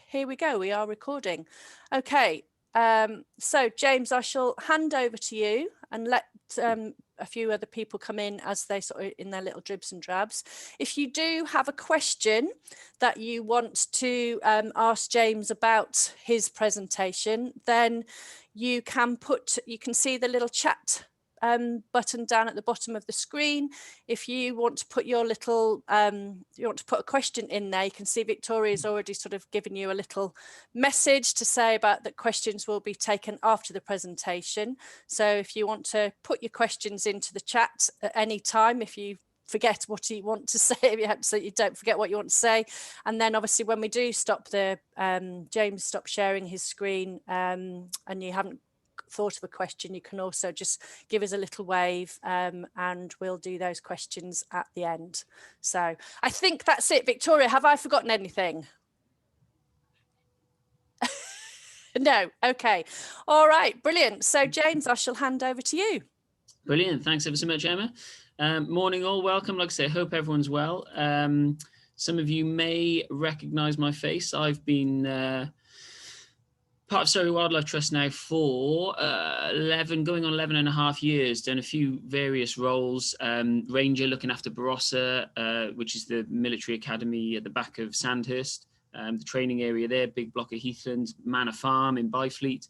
Here we go. We are recording. Okay. So James, I shall hand over to you and let a few other people come in as they sort of in their little dribs and drabs. If you do have a question that you want to ask James about his presentation, then you can see the little chat button down at the bottom of the screen. If you want to put your little you want to put a question in there, you can see Victoria's already sort of given you a little message to say about that questions will be taken after the presentation. So if you want to put your questions into the chat at any time, if you forget what you want to say, so you don't forget what you want to say, and then obviously when we do stop the James stop sharing his screen and you haven't thought of a question, you can also just give us a little wave and we'll do those questions at the end. So I think that's it. Victoria, have I forgotten anything? No. Okay. All right. Brilliant. So James, I shall hand over to you. Brilliant. Thanks ever so much, Emma. Morning all. Welcome. Like I say, hope everyone's well. Some of you may recognize my face. I've been part of Surrey Wildlife Trust now for going on 11 and a half years, done a few various roles, ranger looking after Barossa, which is the military academy at the back of Sandhurst, the training area there, big block of heathland, Manor Farm in Byfleet,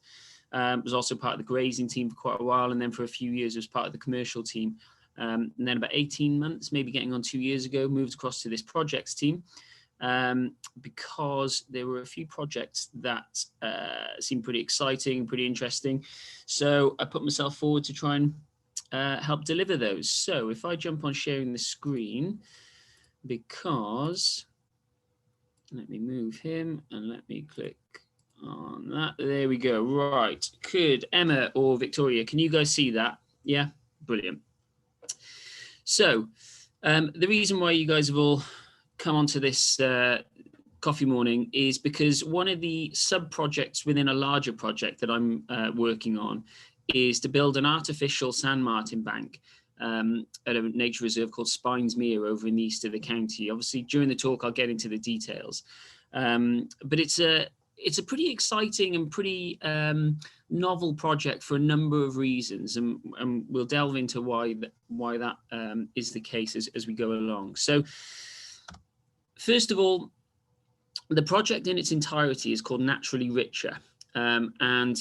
was also part of the grazing team for quite a while, and then for a few years was part of the commercial team. And then about 18 months, maybe getting on 2 years ago, moved across to this projects team. Because there were a few projects that seemed pretty exciting, pretty interesting. So I put myself forward to try and help deliver those. So if I jump on sharing the screen, because let me move him and let me click on that. There we go. Right. Could Emma or Victoria, can you guys see that? Yeah, brilliant. So the reason why you guys have all come onto this coffee morning is because one of the sub-projects within a larger project that I'm working on is to build an artificial sand martin bank at a nature reserve called Spynes Mere over in the east of the county. Obviously, during the talk, I'll get into the details. But it's a pretty exciting and pretty novel project for a number of reasons, and we'll delve into why that is the case as we go along. So, first of all, the project in its entirety is called Naturally Richer. And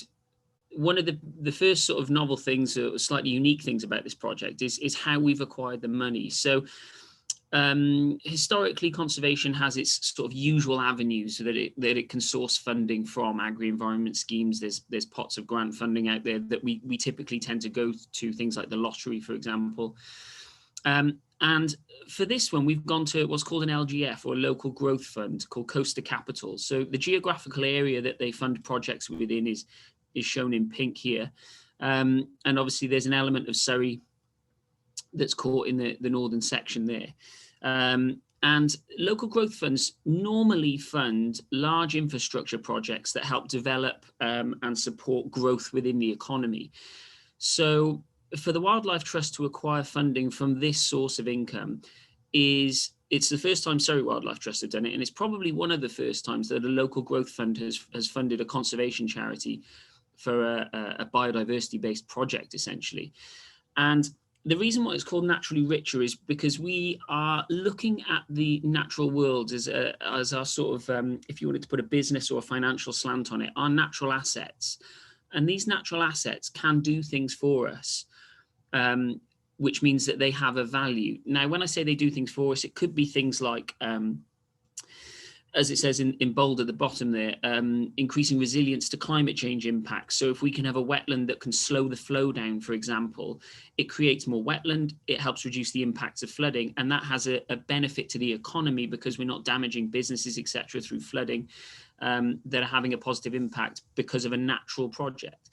one of the first sort of novel things, or slightly unique things about this project is how we've acquired the money. So historically, conservation has its sort of usual avenues that it can source funding from agri-environment schemes. There's pots of grant funding out there that we typically tend to go to, things like the lottery, for example. And for this one, we've gone to what's called an LGF, or a local growth fund, called Coastal Capital. So the geographical area that they fund projects within is shown in pink here. And obviously there's an element of Surrey that's caught in the northern section there. And local growth funds normally fund large infrastructure projects that help develop and support growth within the economy. So for the Wildlife Trust to acquire funding from this source of income it's the first time Surrey Wildlife Trust have done it, and it's probably one of the first times that a local growth fund has funded a conservation charity for a biodiversity-based project, essentially. And the reason why it's called Naturally Richer is because we are looking at the natural world as our sort of, if you wanted to put a business or a financial slant on it, our natural assets. And these natural assets can do things for us, which means that they have a value. Now, when I say they do things for us, it could be things like, as it says in bold at the bottom there, increasing resilience to climate change impacts. So if we can have a wetland that can slow the flow down, for example, it creates more wetland, it helps reduce the impacts of flooding, and that has a benefit to the economy because we're not damaging businesses, etc., through flooding that are having a positive impact because of a natural project.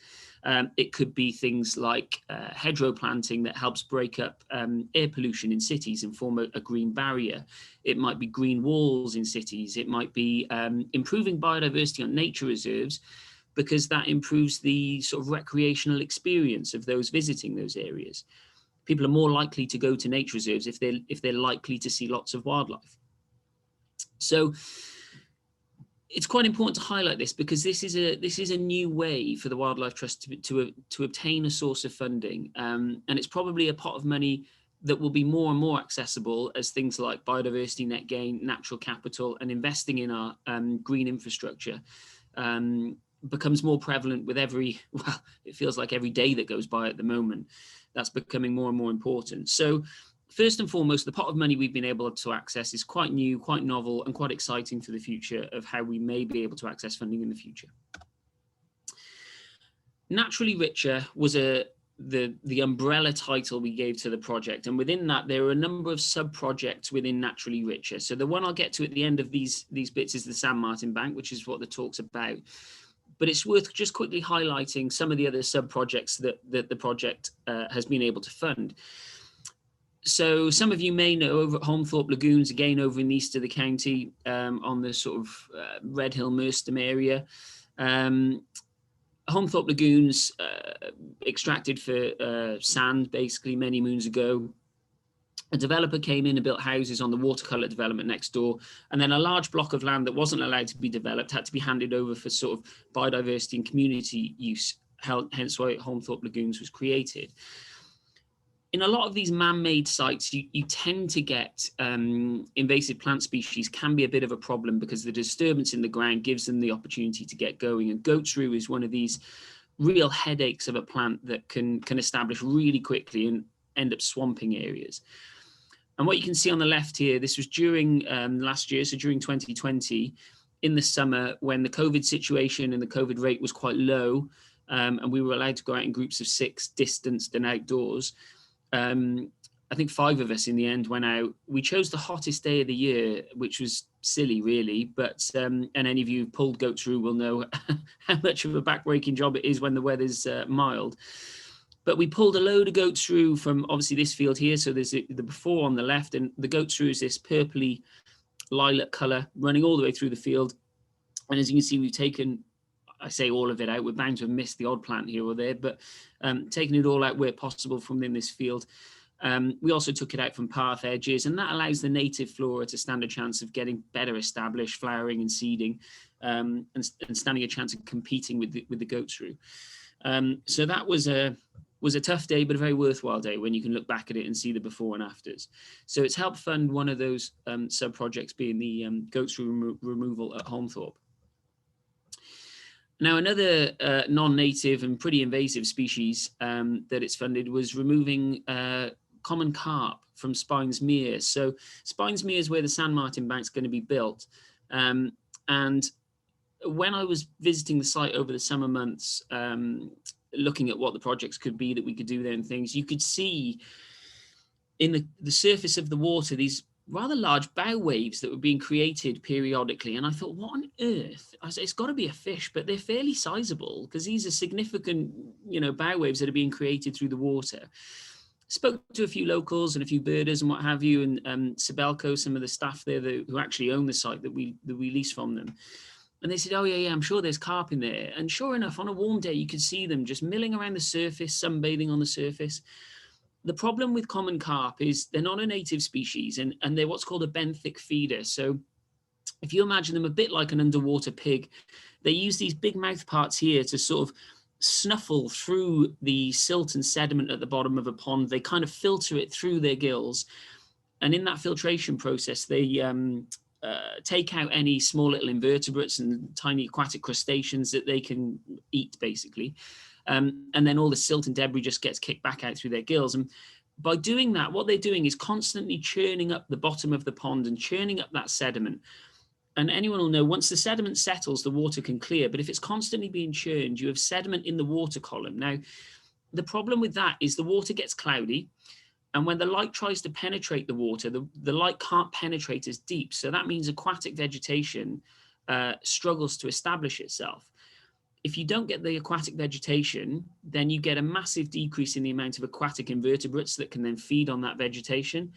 It could be things like hedgerow planting that helps break up air pollution in cities and form a green barrier. It might be green walls in cities. It might be improving biodiversity on nature reserves, because that improves the sort of recreational experience of those visiting those areas. People are more likely to go to nature reserves if they're likely to see lots of wildlife. So it's quite important to highlight this, because this is a new way for the Wildlife Trust to obtain a source of funding, and it's probably a pot of money that will be more and more accessible as things like biodiversity net gain, natural capital, and investing in our green infrastructure becomes more prevalent with it feels like every day that goes by at the moment. That's becoming more and more important. So first and foremost, the pot of money we've been able to access is quite new, quite novel, and quite exciting for the future of how we may be able to access funding in the future. Naturally Richer was the umbrella title we gave to the project, and within that there are a number of sub-projects within Naturally Richer. So the one I'll get to at the end of these bits is the San Martin Bank, which is what the talk's about. But it's worth just quickly highlighting some of the other sub-projects that the project has been able to fund. So some of you may know over at Holmthorpe Lagoons, again over in the east of the county, on the sort of Red Hill Merstham area. Holmthorpe Lagoons extracted for sand basically many moons ago. A developer came in and built houses on the watercolour development next door, and then a large block of land that wasn't allowed to be developed had to be handed over for sort of biodiversity and community use, hence why Holmthorpe Lagoons was created. In a lot of these man-made sites, you tend to get invasive plant species can be a bit of a problem, because the disturbance in the ground gives them the opportunity to get going. And goat's rue is one of these real headaches of a plant that can establish really quickly and end up swamping areas. And what you can see on the left here, this was during last year, so during 2020, in the summer, when the COVID situation and the COVID rate was quite low, and we were allowed to go out in groups of 6, distanced and outdoors. I think 5 of us in the end went out. We chose the hottest day of the year, which was silly, really. But and any of you who've pulled goat's rue will know how much of a backbreaking job it is when the weather's mild. But we pulled a load of goat's rue from obviously this field here. So there's the before on the left, and the goat's rue is this purpley lilac colour running all the way through the field. And as you can see, we've taken, I say all of it out. We're bound to have missed the odd plant here or there, but taking it all out where possible from within this field. We also took it out from path edges, and that allows the native flora to stand a chance of getting better established, flowering and seeding, and standing a chance of competing with the goat's rue. So that was a tough day, but a very worthwhile day when you can look back at it and see the before and afters. So it's helped fund one of those sub-projects, being the goat's rue removal at Holmthorpe. Now, another non-native and pretty invasive species that it's funded was removing common carp from Spynes Mere. So Spynes Mere is where the San Martin Bank is going to be built. And when I was visiting the site over the summer months, looking at what the projects could be that we could do there and things, you could see in the surface of the water these rather large bow waves that were being created periodically. And I thought, what on earth? I said, it's got to be a fish, but they're fairly sizable, because these are significant, bow waves that are being created through the water. Spoke to a few locals and a few birders and what have you, and Sibelco, some of the staff there who actually own the site that we lease from them. And they said, oh, yeah, I'm sure there's carp in there. And sure enough, on a warm day, you could see them just milling around the surface, sunbathing on the surface. The problem with common carp is they're not a native species, and they're what's called a benthic feeder. So if you imagine them a bit like an underwater pig, they use these big mouth parts here to sort of snuffle through the silt and sediment at the bottom of a pond. They kind of filter it through their gills. And in that filtration process, they take out any small little invertebrates and tiny aquatic crustaceans that they can eat, basically. And then all the silt and debris just gets kicked back out through their gills. And by doing that, what they're doing is constantly churning up the bottom of the pond and churning up that sediment. And anyone will know, once the sediment settles, the water can clear. But if it's constantly being churned, you have sediment in the water column. Now, the problem with that is the water gets cloudy. And when the light tries to penetrate the water, the light can't penetrate as deep. So that means aquatic vegetation struggles to establish itself. If you don't get the aquatic vegetation, then you get a massive decrease in the amount of aquatic invertebrates that can then feed on that vegetation.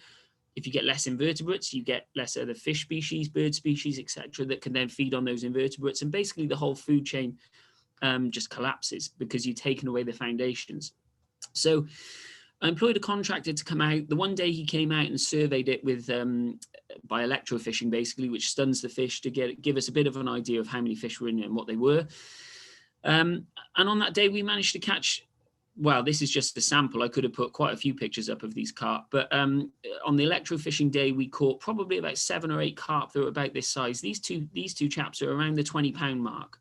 If you get less invertebrates, you get less other fish species, bird species, etc., that can then feed on those invertebrates. And basically the whole food chain just collapses because you've taken away the foundations. So I employed a contractor to come out. The one day he came out and surveyed it with by electrofishing, basically, which stuns the fish to give us a bit of an idea of how many fish were in there and what they were. And on that day, we managed to catch, well, this is just a sample. I could have put quite a few pictures up of these carp, but on the electrofishing day, we caught probably about 7 or 8 carp that were about this size. These two chaps are around the 20-pound mark.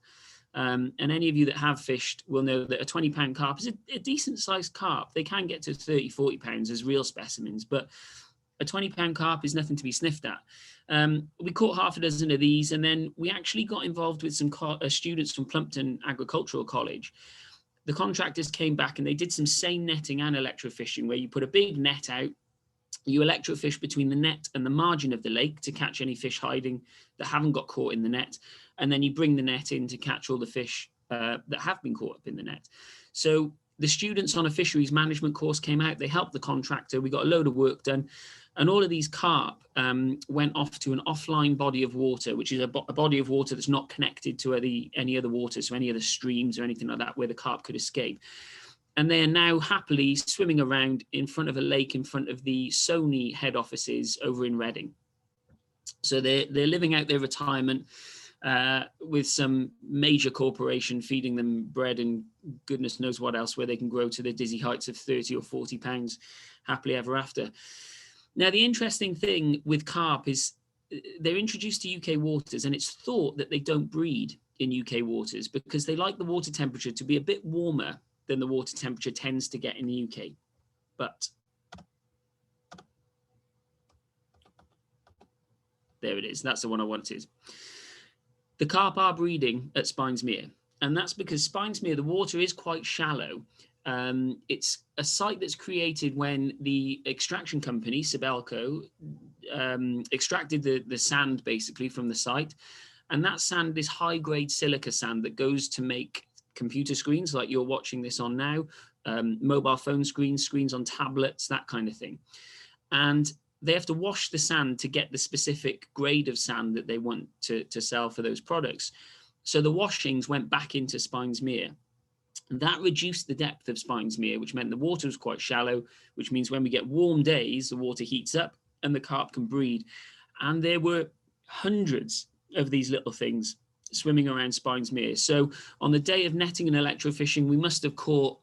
And any of you that have fished will know that a 20-pound carp is a decent sized carp. They can get to 30, 40 pounds as real specimens, but a 20-pound carp is nothing to be sniffed at. We caught half a dozen of these, and then we actually got involved with some students from Plumpton Agricultural College. The contractors came back and they did some seine netting and electrofishing, where you put a big net out, you electrofish between the net and the margin of the lake to catch any fish hiding that haven't got caught in the net, and then you bring the net in to catch all the fish that have been caught up in the net. So the students on a fisheries management course came out, they helped the contractor, we got a load of work done, and all of these carp went off to an offline body of water, which is a body of water that's not connected to any other water, so any other streams or anything like that where the carp could escape. And they are now happily swimming around in front of a lake in front of the Sony head offices over in Reading. So they're living out their retirement with some major corporation feeding them bread and goodness knows what else, where they can grow to the dizzy heights of 30 or 40 pounds happily ever after. Now, the interesting thing with carp is they're introduced to UK waters, and it's thought that they don't breed in UK waters because they like the water temperature to be a bit warmer than the water temperature tends to get in the UK. But there it is. That's the one I wanted. The carp are breeding at Spynes Mere, and that's because Spynes Mere, the water is quite shallow. It's a site that's created when the extraction company, Sibelco, extracted the sand basically from the site. And that sand is high-grade silica sand that goes to make computer screens like you're watching this on now, mobile phone screens on tablets, that kind of thing. And they have to wash the sand to get the specific grade of sand that they want to sell for those products. So the washings went back into Spynes Mere. That reduced the depth of Spynes Mere, which meant the water was quite shallow, which means when we get warm days, the water heats up and the carp can breed. And there were hundreds of these little things swimming around Spynes Mere. So on the day of netting and electrofishing, we must have caught,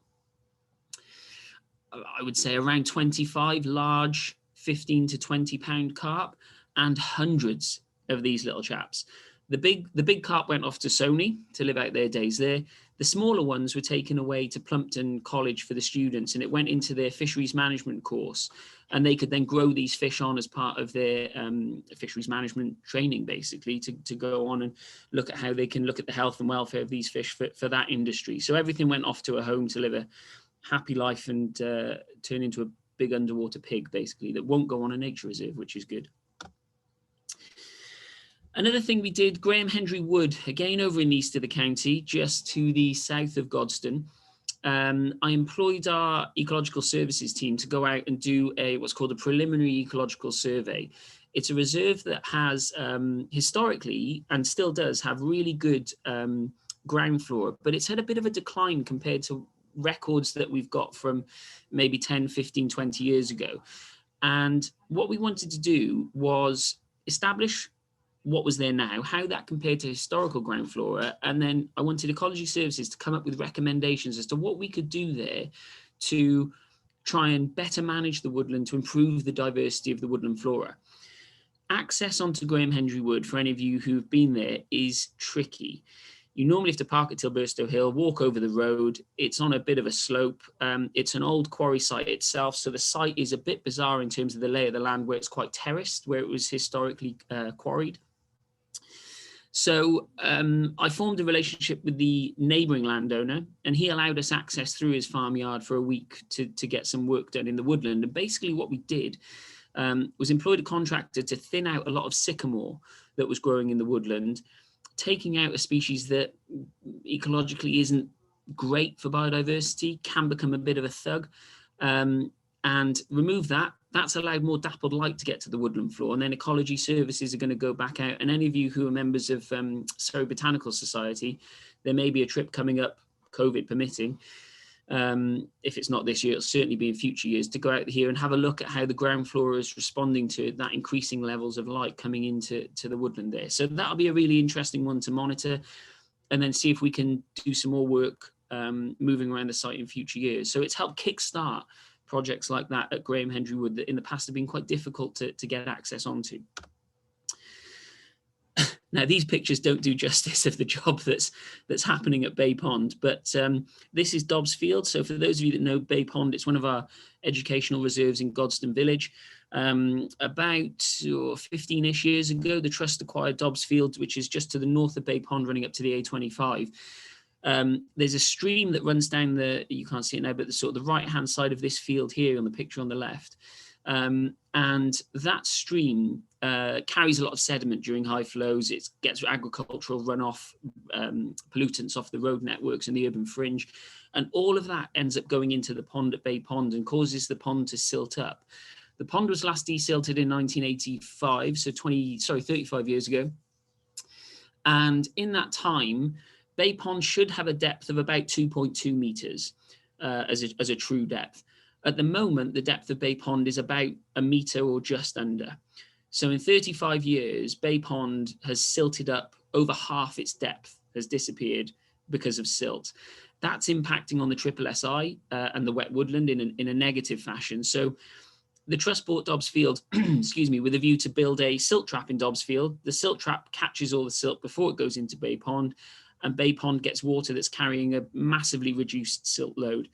I would say, around 25 large 15 to 20 pound carp and hundreds of these little chaps. The big carp went off to Sony to live out their days there. The smaller ones were taken away to Plumpton College for the students, and it went into their fisheries management course, and they could then grow these fish on as part of their fisheries management training, basically, to go on and look at how they can look at the health and welfare of these fish for that industry. So everything went off to a home to live a happy life and turn into a big underwater pig, basically, that won't go on a nature reserve, which is good. Another thing we did, Graham Henry Wood, again over in the east of the county, just to the south of Godstone. I employed our ecological services team to go out and do what's called a preliminary ecological survey. It's a reserve that has historically, and still does, have really good ground flora, but it's had a bit of a decline compared to records that we've got from maybe 10, 15, 20 years ago. And what we wanted to do was establish what was there now, how that compared to historical ground flora, and then I wanted Ecology Services to come up with recommendations as to what we could do there to try and better manage the woodland, to improve the diversity of the woodland flora. Access onto Graham Henry Wood, for any of you who've been there, is tricky. You normally have to park at Tilburstow Hill, walk over the road. It's on a bit of a slope. It's an old quarry site itself, so the site is a bit bizarre in terms of the lay of the land, where it's quite terraced, where it was historically quarried. So I formed a relationship with the neighbouring landowner, and he allowed us access through his farmyard for a week to get some work done in the woodland. And basically what we did was employed a contractor to thin out a lot of sycamore that was growing in the woodland, taking out a species that ecologically isn't great for biodiversity, can become a bit of a thug, and remove that. That's allowed more dappled light to get to the woodland floor, and then Ecology Services are going to go back out. And any of you who are members of Surrey Botanical Society, there may be a trip coming up, COVID permitting, if it's not this year, it'll certainly be in future years, to go out here and have a look at how the ground flora is responding to that increasing levels of light coming into the woodland there. So that'll be a really interesting one to monitor, and then see if we can do some more work moving around the site in future years. So it's helped kickstart projects like that at Graham Hendry Wood that in the past have been quite difficult to get access onto. Now, these pictures don't do justice of the job that's happening at Bay Pond, but this is Dobbs Field. So for those of you that know Bay Pond, it's one of our educational reserves in Godstone Village. About 15-ish years ago, the Trust acquired Dobbs Field, which is just to the north of Bay Pond, running up to the A25. There's a stream that runs down you can't see it now, but the sort of the right-hand side of this field here on the picture on the left. And that stream carries a lot of sediment during high flows. It gets agricultural runoff, pollutants off the road networks and the urban fringe. And all of that ends up going into the pond at Bay Pond and causes the pond to silt up. The pond was last desilted in 1985, so 35 years ago. And in that time, Bay Pond should have a depth of about 2.2 meters as a true depth. At the moment, the depth of Bay Pond is about a meter or just under. So in 35 years, Bay Pond has silted up. Over half its depth has disappeared because of silt. That's impacting on the SSSI and the wet woodland in a negative fashion. So the Trust bought Dobbs Field, excuse me, with a view to build a silt trap in Dobbs Field. The silt trap catches all the silt before it goes into Bay Pond, and Bay Pond gets water that's carrying a massively reduced silt load,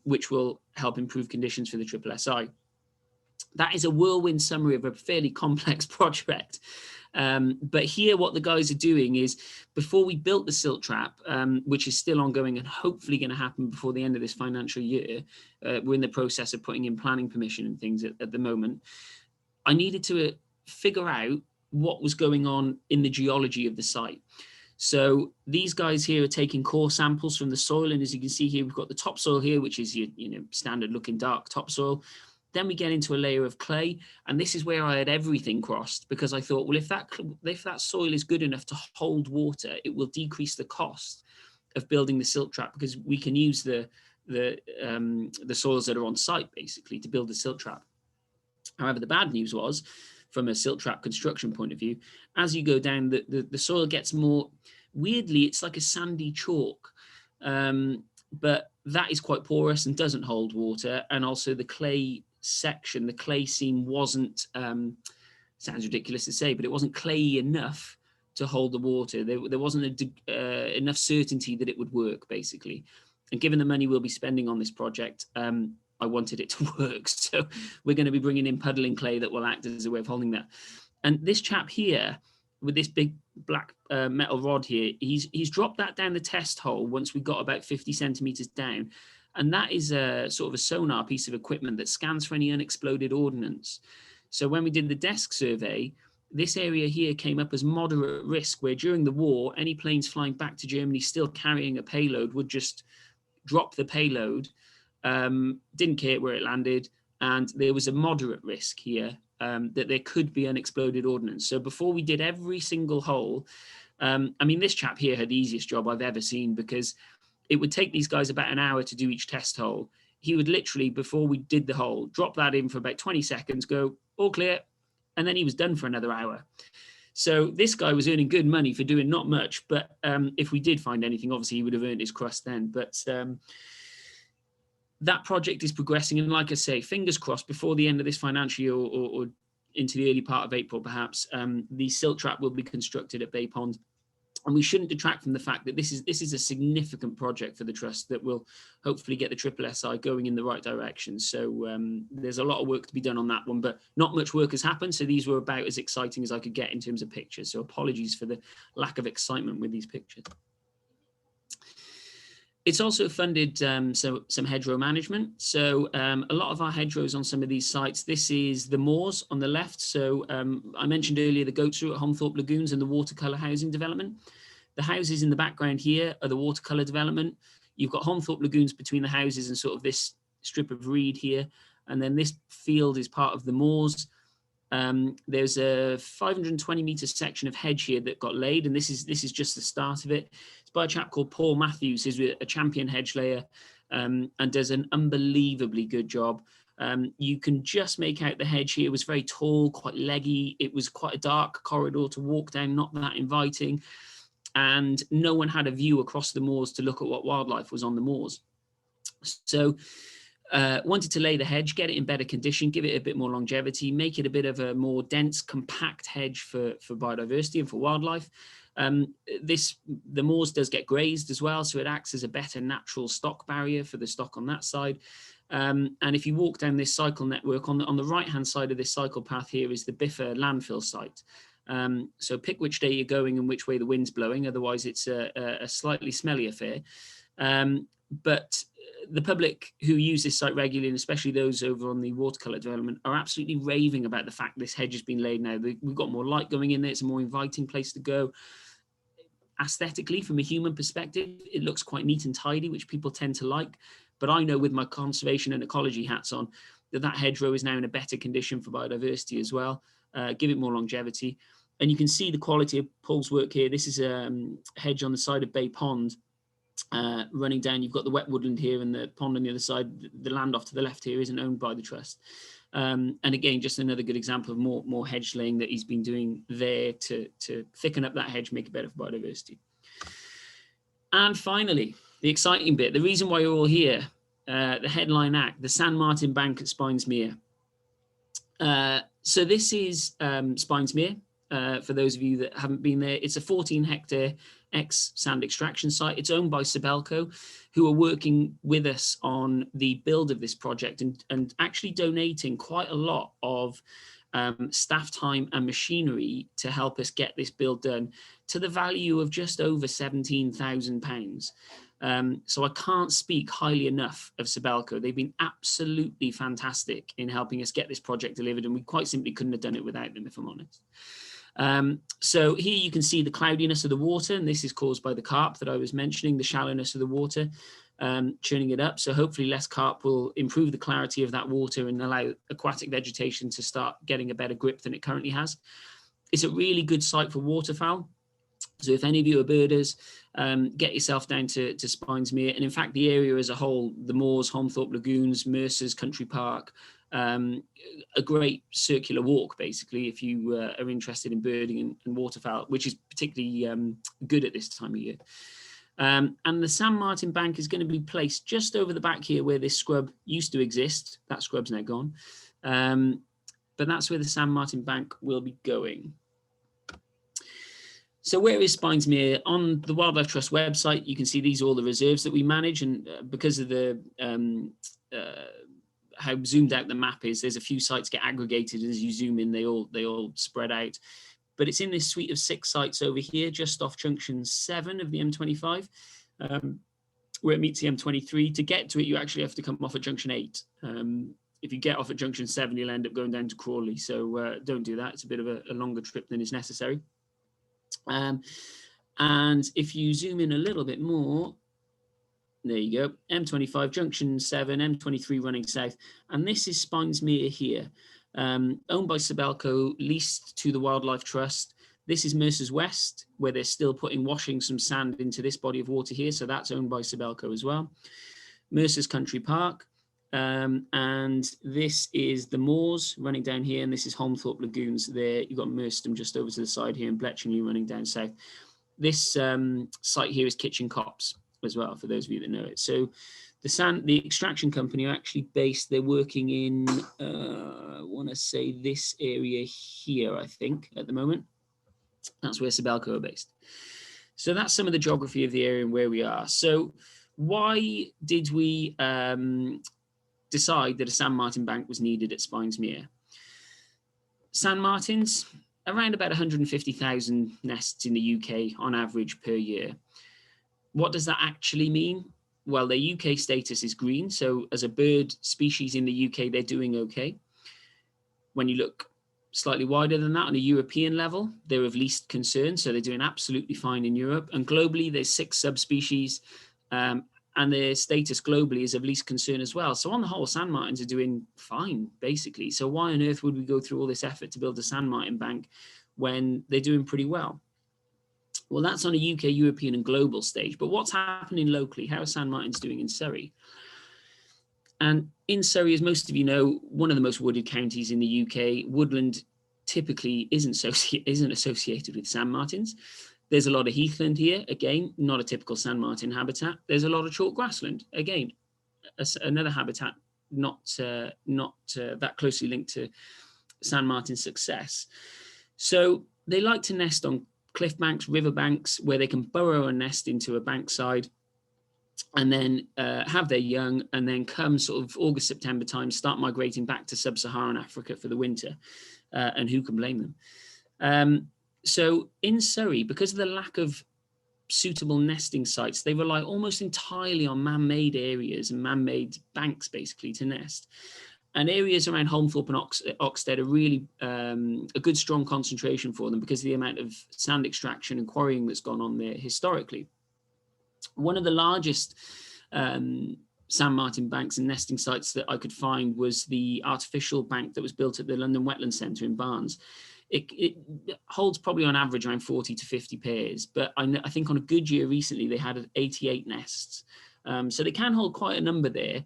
which will help improve conditions for the SSSI. That is a whirlwind summary of a fairly complex project. But here what the guys are doing is, before we built the silt trap, which is still ongoing and hopefully going to happen before the end of this financial year, we're in the process of putting in planning permission and things at the moment. I needed to figure out what was going on in the geology of the site. So these guys here are taking core samples from the soil, and as you can see here, we've got the topsoil here, which is your standard looking dark topsoil. Then we get into a layer of clay, and this is where I had everything crossed, because I thought, well, if that soil is good enough to hold water, it will decrease the cost of building the silt trap, because we can use the soils that are on site basically to build the silt trap. However, the bad news was, from a silt trap construction point of view, as you go down, the soil gets more, weirdly, it's like a sandy chalk, but that is quite porous and doesn't hold water. And also the clay section, the clay seam wasn't, sounds ridiculous to say, but it wasn't clayey enough to hold the water. There wasn't enough certainty that it would work, basically. And given the money we'll be spending on this project, I wanted it to work. So we're going to be bringing in puddling clay that will act as a way of holding that. And this chap here, with this big black metal rod here, he's dropped that down the test hole once we got about 50 centimeters down. And that is a sort of a sonar piece of equipment that scans for any unexploded ordnance. So when we did the desk survey, this area here came up as moderate risk, where during the war, any planes flying back to Germany still carrying a payload would just drop the payload, didn't care where it landed, and there was a moderate risk here that there could be unexploded ordnance. So before we did every single hole, I mean, this chap here had the easiest job I've ever seen, because it would take these guys about an hour to do each test hole. He would literally, before we did the hole, drop that in for about 20 seconds, go, all clear, and then he was done for another hour. So this guy was earning good money for doing not much, but if we did find anything, obviously he would have earned his crust then. But that project is progressing, and like I say, fingers crossed, before the end of this financial year or into the early part of April, perhaps, the silt trap will be constructed at Bay Pond. And we shouldn't detract from the fact that this is a significant project for the Trust that will hopefully get the SSSI going in the right direction. So there's a lot of work to be done on that one, but not much work has happened. So these were about as exciting as I could get in terms of pictures. So apologies for the lack of excitement with these pictures. It's also funded some hedgerow management. So a lot of our hedgerows on some of these sites, this is the moors on the left. So I mentioned earlier the goats route at Holmthorpe Lagoons and the watercolour housing development. The houses in the background here are the watercolour development. You've got Holmthorpe Lagoons between the houses and sort of this strip of reed here. And then this field is part of the moors. There's a 520 metre section of hedge here that got laid, and this is just the start of it. It's by a chap called Paul Matthews, who's a champion hedge layer. and does an unbelievably good job. You can just make out the hedge here. It was very tall, quite leggy. It was quite a dark corridor to walk down, not that inviting. And no one had a view across the moors to look at what wildlife was on the moors. So wanted to lay the hedge, get it in better condition, give it a bit more longevity, make it a bit of a more dense, compact hedge for biodiversity and for wildlife. The moors does get grazed as well, so it acts as a better natural stock barrier for the stock on that side. And if you walk down this cycle network, on the right-hand side of this cycle path here is the Bifur landfill site. So pick which day you're going and which way the wind's blowing, otherwise it's a slightly smelly affair. But the public who use this site regularly, and especially those over on the watercolour development, are absolutely raving about the fact this hedge has been laid now. We've got more light going in there, it's a more inviting place to go. Aesthetically, from a human perspective, it looks quite neat and tidy, which people tend to like. But I know with my conservation and ecology hats on, that hedgerow is now in a better condition for biodiversity as well. Give it more longevity. And you can see the quality of Paul's work here. This is a hedge on the side of Bay Pond. Running down, you've got the wet woodland here and the pond on the other side. The land off to the left here isn't owned by the trust. And again, just another good example of more hedge laying that he's been doing there to thicken up that hedge, make it better for biodiversity. And finally, the exciting bit, the reason why you're all here, the headline act, the San Martin Bank at Spynes Mere. So this is Spynes Mere. For those of you that haven't been there, it's a 14-hectare ex-sand extraction site. It's owned by Sibelco, who are working with us on the build of this project and actually donating quite a lot of staff time and machinery to help us get this build done to the value of just over £17,000. So I can't speak highly enough of Sibelco. They've been absolutely fantastic in helping us get this project delivered, and we quite simply couldn't have done it without them, if I'm honest. So here you can see the cloudiness of the water, and this is caused by the carp that I was mentioning, the shallowness of the water, churning it up. So hopefully less carp will improve the clarity of that water and allow aquatic vegetation to start getting a better grip than it currently has. It's a really good site for waterfowl. So if any of you are birders, get yourself down to Spynes Mere. And in fact, the area as a whole, the moors, Holmthorpe Lagoons, Mercer's Country Park, a great circular walk, basically, if you are interested in birding and waterfowl, which is particularly good at this time of year. And the San Martin Bank is going to be placed just over the back here where this scrub used to exist. That scrub's now gone. But that's where the San Martin Bank will be going. So where is Spynes Mere? On the Wildlife Trust website, you can see these are all the reserves that we manage. And because of the how zoomed out the map is, there's a few sites get aggregated, and as you zoom in, they all spread out. But it's in this suite of 6 sites over here, just off junction 7 of the M25, where it meets the M23. To get to it, you actually have to come off at junction 8. If you get off at junction 7, you'll end up going down to Crawley. So don't do that. It's a bit of a longer trip than is necessary. And if you zoom in a little bit more, there you go, M25, junction 7, M23 running south. And this is Spynes Mere here, owned by Sibelco, leased to the Wildlife Trust. This is Mercer's West, where they're still washing some sand into this body of water here. So that's owned by Sibelco as well. Mercer's Country Park. And this is the moors running down here. And this is Holmthorpe Lagoons there. You've got Merstham just over to the side here and Bletchingley running down south. This site here is Kitchen Copse as well, for those of you that know it. So the extraction company are actually based, they're working in, I want to say this area here, I think, at the moment. That's where Sibelco are based. So that's some of the geography of the area and where we are. So why did we decide that a San Martin Bank was needed at Spynes Mere? San Martins, around about 150,000 nests in the UK on average per year. What does that actually mean? Well, their UK status is green. So as a bird species in the UK, they're doing okay. When you look slightly wider than that on a European level, they're of least concern. So they're doing absolutely fine in Europe. And globally, there's 6 subspecies, and their status globally is of least concern as well. So on the whole, San Martins are doing fine, basically. So why on earth would we go through all this effort to build a San Martin bank when they're doing pretty well? Well, that's on a UK, European and global stage. But what's happening locally? How are sand martins doing in Surrey? And in Surrey, as most of you know, one of the most wooded counties in the UK, woodland typically isn't associated with sand martins. There's a lot of heathland here, again, not a typical sand martin habitat. There's a lot of chalk grassland, again, another habitat not that closely linked to sand martin success. So they like to nest on cliff banks, river banks, where they can burrow a nest into a bankside and then have their young, and then come sort of August, September time, start migrating back to sub-Saharan Africa for the winter. And who can blame them? So in Surrey, because of the lack of suitable nesting sites, they rely almost entirely on man-made areas and man-made banks, basically, to nest. And areas around Holmthorpe and Oxted are really a good, strong concentration for them because of the amount of sand extraction and quarrying that's gone on there historically. One of the largest sand martin banks and nesting sites that I could find was the artificial bank that was built at the London Wetland Centre in Barnes. It holds probably on average around 40 to 50 pairs, but I think on a good year recently they had 88 nests. So they can hold quite a number there,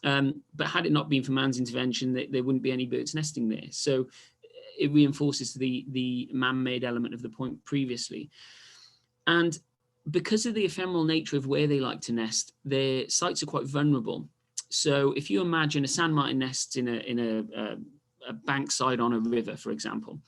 but had it not been for man's intervention, there wouldn't be any birds nesting there. So it reinforces the man-made element of the point previously. And because of the ephemeral nature of where they like to nest, their sites are quite vulnerable. So if you imagine a sand martin nests in a bankside on a river, for example,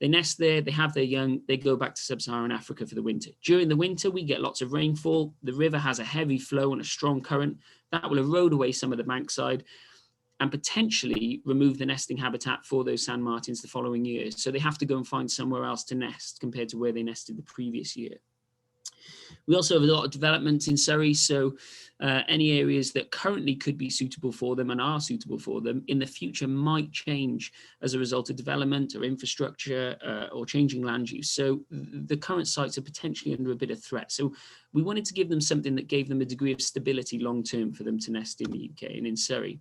they nest there, they have their young, they go back to sub-Saharan Africa for the winter. During the winter, we get lots of rainfall. The river has a heavy flow and a strong current that will erode away some of the bankside and potentially remove the nesting habitat for those sand martins the following year. So they have to go and find somewhere else to nest compared to where they nested the previous year. We also have a lot of development in Surrey, so any areas that currently could be suitable for them and are suitable for them in the future might change as a result of development or infrastructure or changing land use. So the current sites are potentially under a bit of threat. So we wanted to give them something that gave them a degree of stability long term for them to nest in the UK and in Surrey.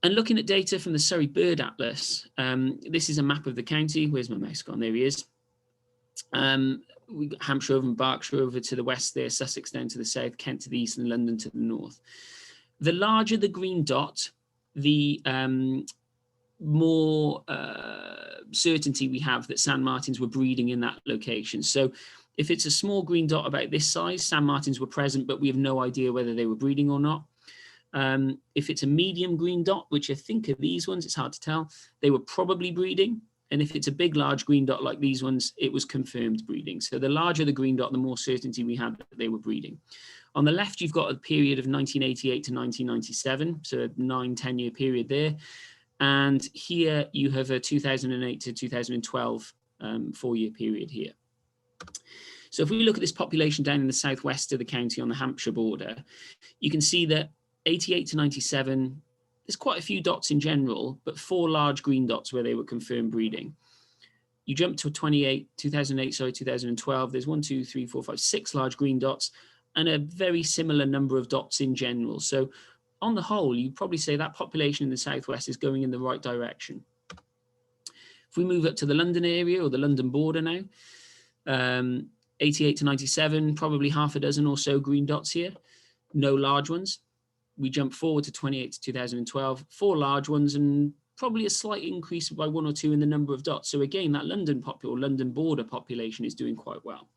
And looking at data from the Surrey Bird Atlas, this is a map of the county. Where's my mouse gone? There he is. We've got Hampshire over and Berkshire over to the west there, Sussex down to the south, Kent to the east, and London to the north. The larger the green dot, the more certainty we have that sand martins were breeding in that location. So if it's a small green dot about this size, sand martins were present, but we have no idea whether they were breeding or not. If it's a medium green dot, which I think are these ones, it's hard to tell, they were probably breeding. And if it's a big, large green dot like these ones, it was confirmed breeding. So the larger the green dot, the more certainty we had that they were breeding. On the left, you've got a period of 1988 to 1997, so a 9-10 year period there. And here you have a 2008 to 2012 4-year period here. So if we look at this population down in the southwest of the county on the Hampshire border, you can see that 88 to 97, there's quite a few dots in general, but 4 large green dots where they were confirmed breeding. You jump to 2012, there's 1, 2, 3, 4, 5, 6 large green dots and a very similar number of dots in general. So on the whole, you'd probably say that population in the southwest is going in the right direction. If we move up to the London area or the London border now, 88 to 97, probably half a dozen or so green dots here, no large ones. We jump forward to 28 to 2012, 4 large ones and probably a slight increase by 1 or 2 in the number of dots. So again, that London border population is doing quite well.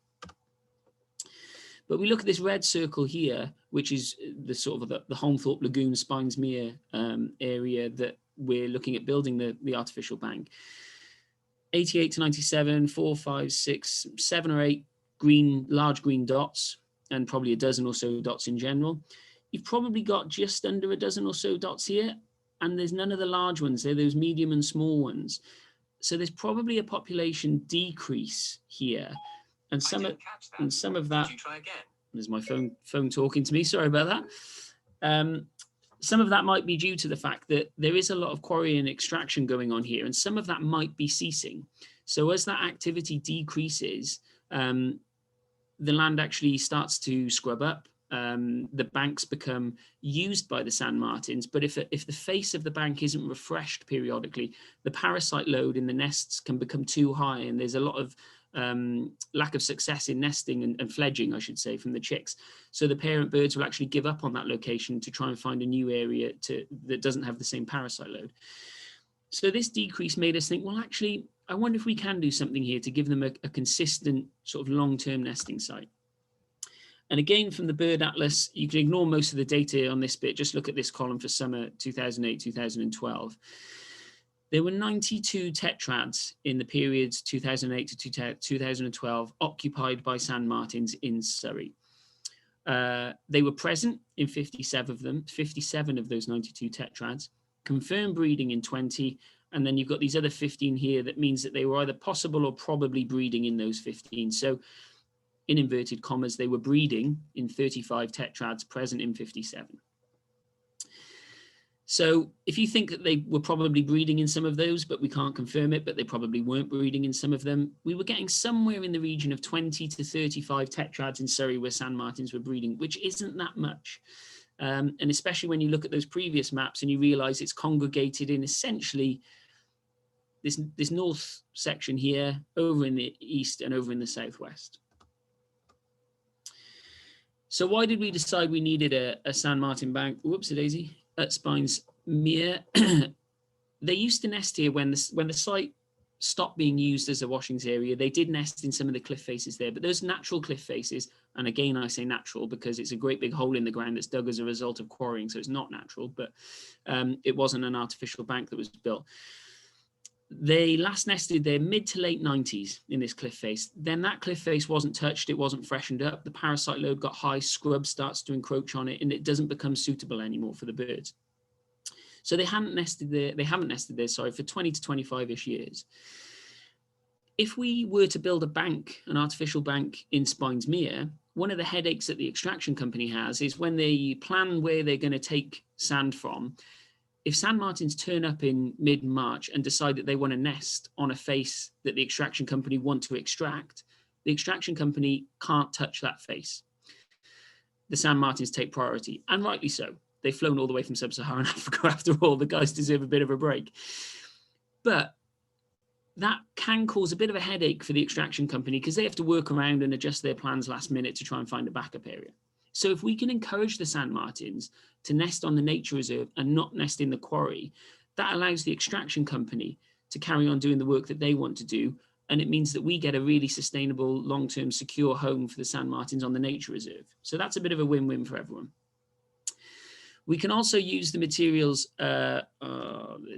But we look at this red circle here, which is the sort of the Holmthorpe Lagoon, Spynes Mere area that we're looking at building the artificial bank. 88 to 97, 4, 5, 6, 7 or 8 large green dots, and probably a dozen or so dots in general. You've probably got just under a dozen or so dots here, and there's none of the large ones. They're those medium and small ones. So there's probably a population decrease here. And some of that, there's my phone talking to me, sorry about that. Some of that might be due to the fact that there is a lot of quarry and extraction going on here, and some of that might be ceasing. So as that activity decreases, the land actually starts to scrub up. The banks become used by the sand martins, but if the face of the bank isn't refreshed periodically, the parasite load in the nests can become too high, and there's a lot of lack of success in nesting and fledging, I should say, from the chicks. So the parent birds will actually give up on that location to try and find a new area that doesn't have the same parasite load. So this decrease made us think, well, actually, I wonder if we can do something here to give them a consistent sort of long-term nesting site. And again, from the Bird Atlas, you can ignore most of the data on this bit. Just look at this column for summer 2008, 2012. There were 92 tetrads in the period 2008 to 2012 occupied by sand martins in Surrey. They were present in 57 of them, 57 of those 92 tetrads, confirmed breeding in 20, and then you've got these other 15 here. That means that they were either possible or probably breeding in those 15. So in inverted commas, they were breeding in 35 tetrads, present in 57. So if you think that they were probably breeding in some of those, but we can't confirm it, but they probably weren't breeding in some of them, we were getting somewhere in the region of 20 to 35 tetrads in Surrey where sand martins were breeding, which isn't that much. And especially when you look at those previous maps and you realize it's congregated in essentially this north section here, over in the east and over in the southwest. So why did we decide we needed a sand martin bank? Whoops-a-daisy. At Spynes Mere. They used to nest here when the site stopped being used as a washings area. They did nest in some of the cliff faces there, but those natural cliff faces, and again I say natural because it's a great big hole in the ground that's dug as a result of quarrying, so it's not natural, but it wasn't an artificial bank that was built. They last nested there mid to late 90s in this cliff face. Then that cliff face wasn't touched, it wasn't freshened up, the parasite load got high, scrub starts to encroach on it, and it doesn't become suitable anymore for the birds. So they haven't nested there, sorry, for 20 to 25-ish years. If we were to build a bank, an artificial bank in Spynes Mere, one of the headaches that the extraction company has is when they plan where they're going to take sand from. If sand martins turn up in mid-March and decide that they want to nest on a face that the extraction company want to extract, the extraction company can't touch that face. The sand martins take priority, and rightly so. They've flown all the way from sub-Saharan Africa after all. The guys deserve a bit of a break. But that can cause a bit of a headache for the extraction company because they have to work around and adjust their plans last minute to try and find a backup area. So if we can encourage the sand martins to nest on the nature reserve and not nest in the quarry, that allows the extraction company to carry on doing the work that they want to do. And it means that we get a really sustainable, long-term, secure home for the sand martins on the nature reserve. So that's a bit of a win-win for everyone. We can also use the materials, there's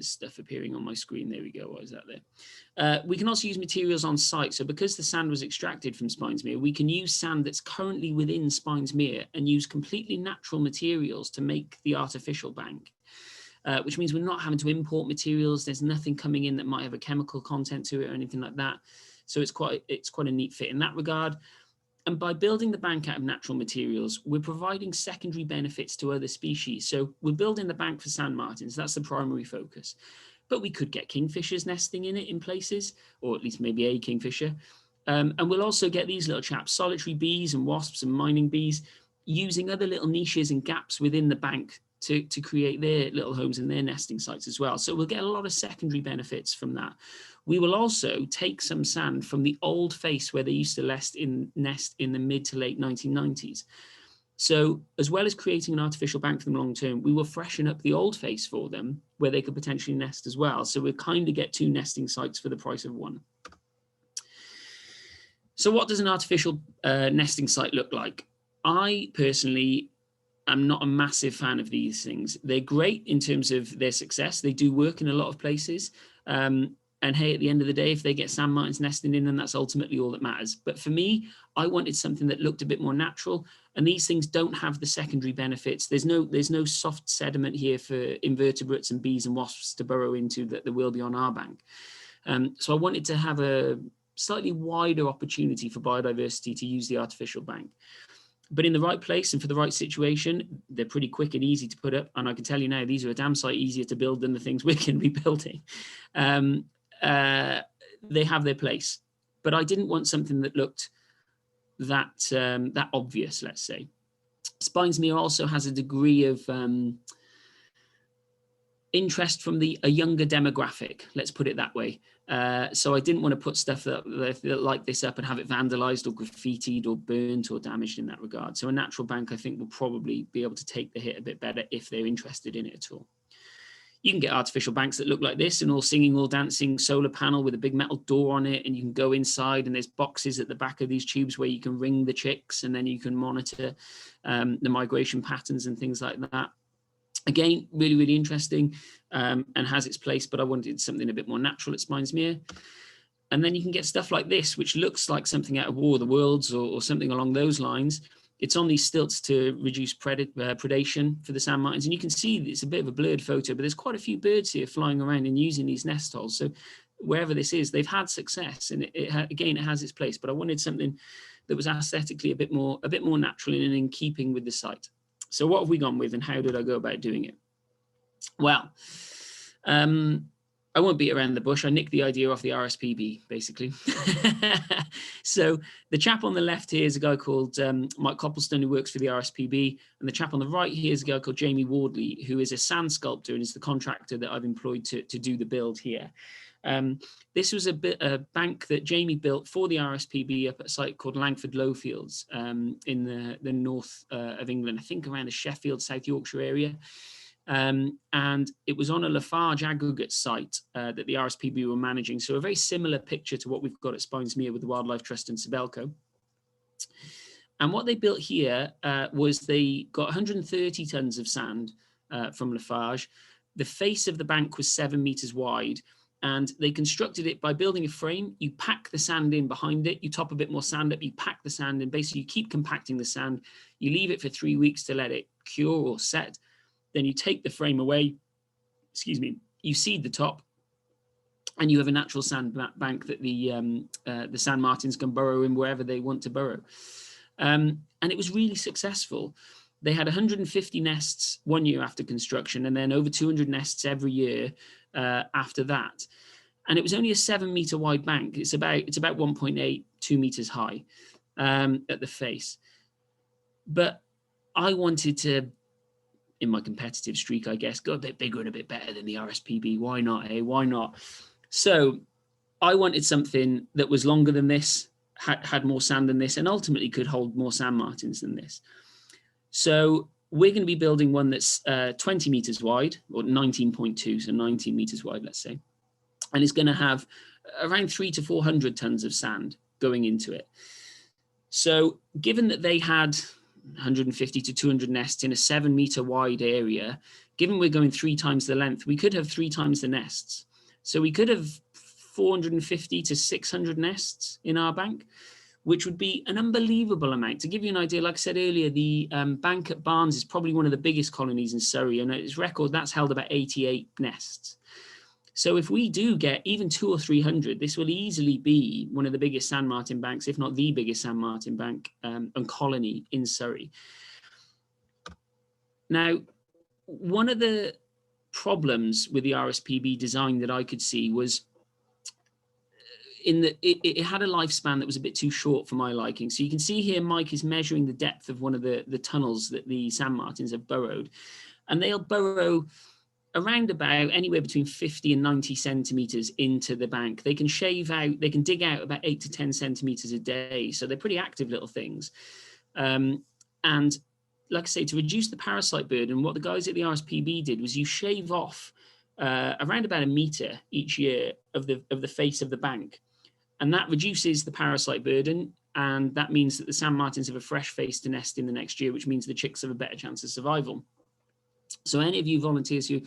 stuff appearing on my screen, there we go, why is that there? We can also use materials on site. So because the sand was extracted from Spynes Mere, we can use sand that's currently within Spynes Mere and use completely natural materials to make the artificial bank, which means we're not having to import materials. There's nothing coming in that might have a chemical content to it or anything like that. So it's quite a neat fit in that regard. And by building the bank out of natural materials, we're providing secondary benefits to other species. So we're building the bank for sand martins. That's the primary focus. But we could get kingfishers nesting in it in places, or at least maybe a kingfisher. And we'll also get these little chaps, solitary bees and wasps and mining bees, using other little niches and gaps within the bank to create their little homes and their nesting sites as well. So we'll get a lot of secondary benefits from that. We will also take some sand from the old face where they used to nest in the mid to late 1990s. So as well as creating an artificial bank for them long term, we will freshen up the old face for them where they could potentially nest as well. So we'll kind of get 2 nesting sites for the price of 1. So what does an artificial nesting site look like? I personally am not a massive fan of these things. They're great in terms of their success. They do work in a lot of places. And hey, at the end of the day, if they get sand martins nesting in them, that's ultimately all that matters. But for me, I wanted something that looked a bit more natural. And these things don't have the secondary benefits. There's no soft sediment here for invertebrates and bees and wasps to burrow into that there will be on our bank. So I wanted to have a slightly wider opportunity for biodiversity to use the artificial bank. But in the right place and for the right situation, they're pretty quick and easy to put up. And I can tell you now, these are a damn sight easier to build than the things we're going to be building. They have their place, but I didn't want something that looked that obvious, let's say. Spynes Mere also has a degree of interest from a younger demographic, let's put it that way. So I didn't want to put stuff that like this up and have it vandalized or graffitied or burnt or damaged in that regard. So a natural bank, I think, will probably be able to take the hit a bit better if they're interested in it at all. You can get artificial banks that look like this, an all singing, all dancing solar panel with a big metal door on it, and you can go inside and there's boxes at the back of these tubes where you can ring the chicks, and then you can monitor the migration patterns and things like that. Again, really, really interesting, and has its place, but I wanted something a bit more natural at Spynes Mere. And then you can get stuff like this, which looks like something out of War of the Worlds or something along those lines. It's on these stilts to reduce predation for the sand martins. And you can see it's a bit of a blurred photo, but there's quite a few birds here flying around and using these nest holes. So wherever this is, they've had success. And again, it has its place, but I wanted something that was aesthetically a bit more natural and in keeping with the site. So what have we gone with and how did I go about doing it? Well, I won't beat around the bush. I nicked the idea off the RSPB, basically. So the chap on the left here is a guy called Mike Copplestone, who works for the RSPB. And the chap on the right here is a guy called Jamie Wardley, who is a sand sculptor and is the contractor that I've employed to do the build here. This was a bank that Jamie built for the RSPB up at a site called Langford Lowfields in the north of England, I think around the Sheffield, South Yorkshire area. And it was on a Lafarge aggregate site that the RSPB were managing. So a very similar picture to what we've got at Spynes Mere with the Wildlife Trust and Sibelco. And what they built here was they got 130 tons of sand from Lafarge. The face of the bank was 7 meters wide. And they constructed it by building a frame. You pack the sand in behind it. You top a bit more sand up. You pack the sand in. Basically, you keep compacting the sand. You leave it for 3 weeks to let it cure or set. Then you take the frame away. Excuse me. You seed the top, and you have a natural sand bank that the sand martins can burrow in wherever they want to burrow. And it was really successful. They had 150 nests 1 year after construction, and then over 200 nests every year after that. And it was only a 7 meter wide bank. It's about 1.8, 2 meters high at the face. But I wanted to, in my competitive streak, I guess, go a bit bigger and a bit better than the RSPB. Why not, eh? Why not? So I wanted something that was longer than this, had more sand than this, and ultimately could hold more sand martins than this. So we're going to be building one that's 20 meters wide, or 19.2, so 19 meters wide, let's say. And it's going to have around 300 to 400 tons of sand going into it. So given that they had 150 to 200 nests in a 7 meter wide area, given we're going 3 times the length, we could have 3 times the nests. So we could have 450 to 600 nests in our bank, which would be an unbelievable amount. To give you an idea, like I said earlier, the bank at Barnes is probably one of the biggest colonies in Surrey, and its record, that's held about 88 nests. So if we do get even 200 or 300, this will easily be one of the biggest sand martin banks, if not the biggest sand martin bank and colony in Surrey. Now, one of the problems with the RSPB design that I could see was in that it had a lifespan that was a bit too short for my liking. So you can see here, Mike is measuring the depth of one of the tunnels that the sand martins have burrowed, and they'll burrow around about anywhere between 50 and 90 centimeters into the bank. They can shave out, they can dig out about 8 to 10 centimeters a day. So they're pretty active little things. And like I say, to reduce the parasite burden, what the guys at the RSPB did was you shave off around about 1 meter each year of the face of the bank. And that reduces the parasite burden. And that means that the sand martins have a fresh face to nest in the next year, which means the chicks have a better chance of survival. So any of you volunteers who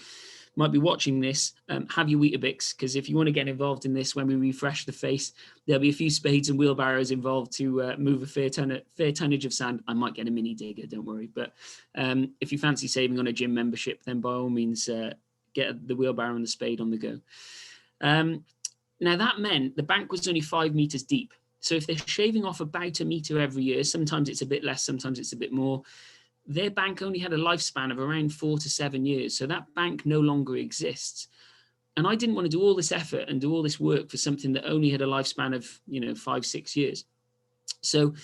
might be watching this, have your Weetabix, because if you want to get involved in this, when we refresh the face, there'll be a few spades and wheelbarrows involved to move a fair tonnage of sand. I might get a mini digger, don't worry. But if you fancy saving on a gym membership, then by all means, get the wheelbarrow and the spade on the go. Now that meant the bank was only 5 meters deep. So if they're shaving off about 1 meter every year, sometimes it's a bit less, sometimes it's a bit more, their bank only had a lifespan of around 4 to 7 years. So that bank no longer exists. And I didn't want to do all this effort and do all this work for something that only had a lifespan of, 5, 6 years. So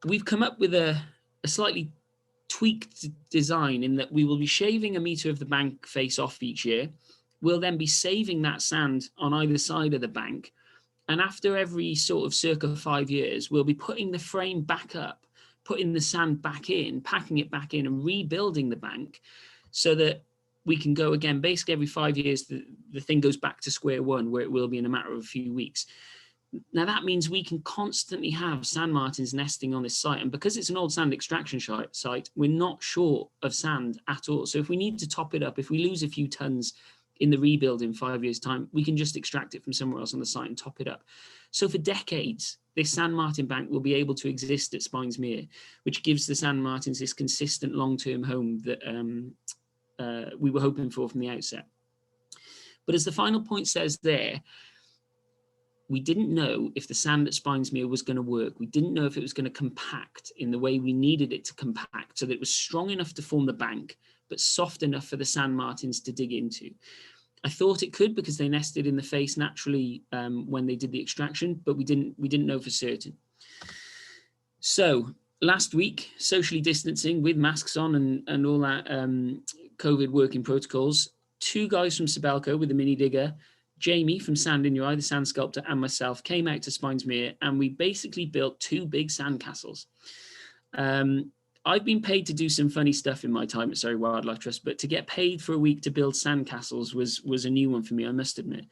we've come up with a slightly tweaked design in that we will be shaving 1 meter of the bank face off each year. we'll then be saving that sand on either side of the bank. And after every sort of circa 5 years, we'll be putting the frame back up, putting the sand back in, packing it back in, and rebuilding the bank so that we can go again. Basically, every 5 years, the thing goes back to square one, where it will be in a matter of a few weeks. Now, that means we can constantly have sand martins nesting on this site. And because it's an old sand extraction site, we're not short of sand at all. So if we need to top it up, if we lose a few tons in the rebuild in 5 years' time, we can just extract it from somewhere else on the site and top it up. So for decades, this sand martin bank will be able to exist at Spynes Mere, which gives the sand martins this consistent long-term home that we were hoping for from the outset. But as the final point says there, we didn't know if the sand at Spynes Mere was going to work. We didn't know if it was going to compact in the way we needed it to compact, so that it was strong enough to form the bank, but soft enough for the sand martins to dig into. I thought it could, because they nested in the face naturally when they did the extraction, but we didn't know for certain. So last week, socially distancing with masks on and all that COVID working protocols, 2 guys from Sibelco with a mini digger, Jamie from Sand in Your Eye, the sand sculptor, and myself came out to Spynes Mere, and we basically built 2 big sandcastles. I've been paid to do some funny stuff in my time at Surrey Wildlife Trust, but to get paid for a week to build sandcastles was a new one for me, I must admit.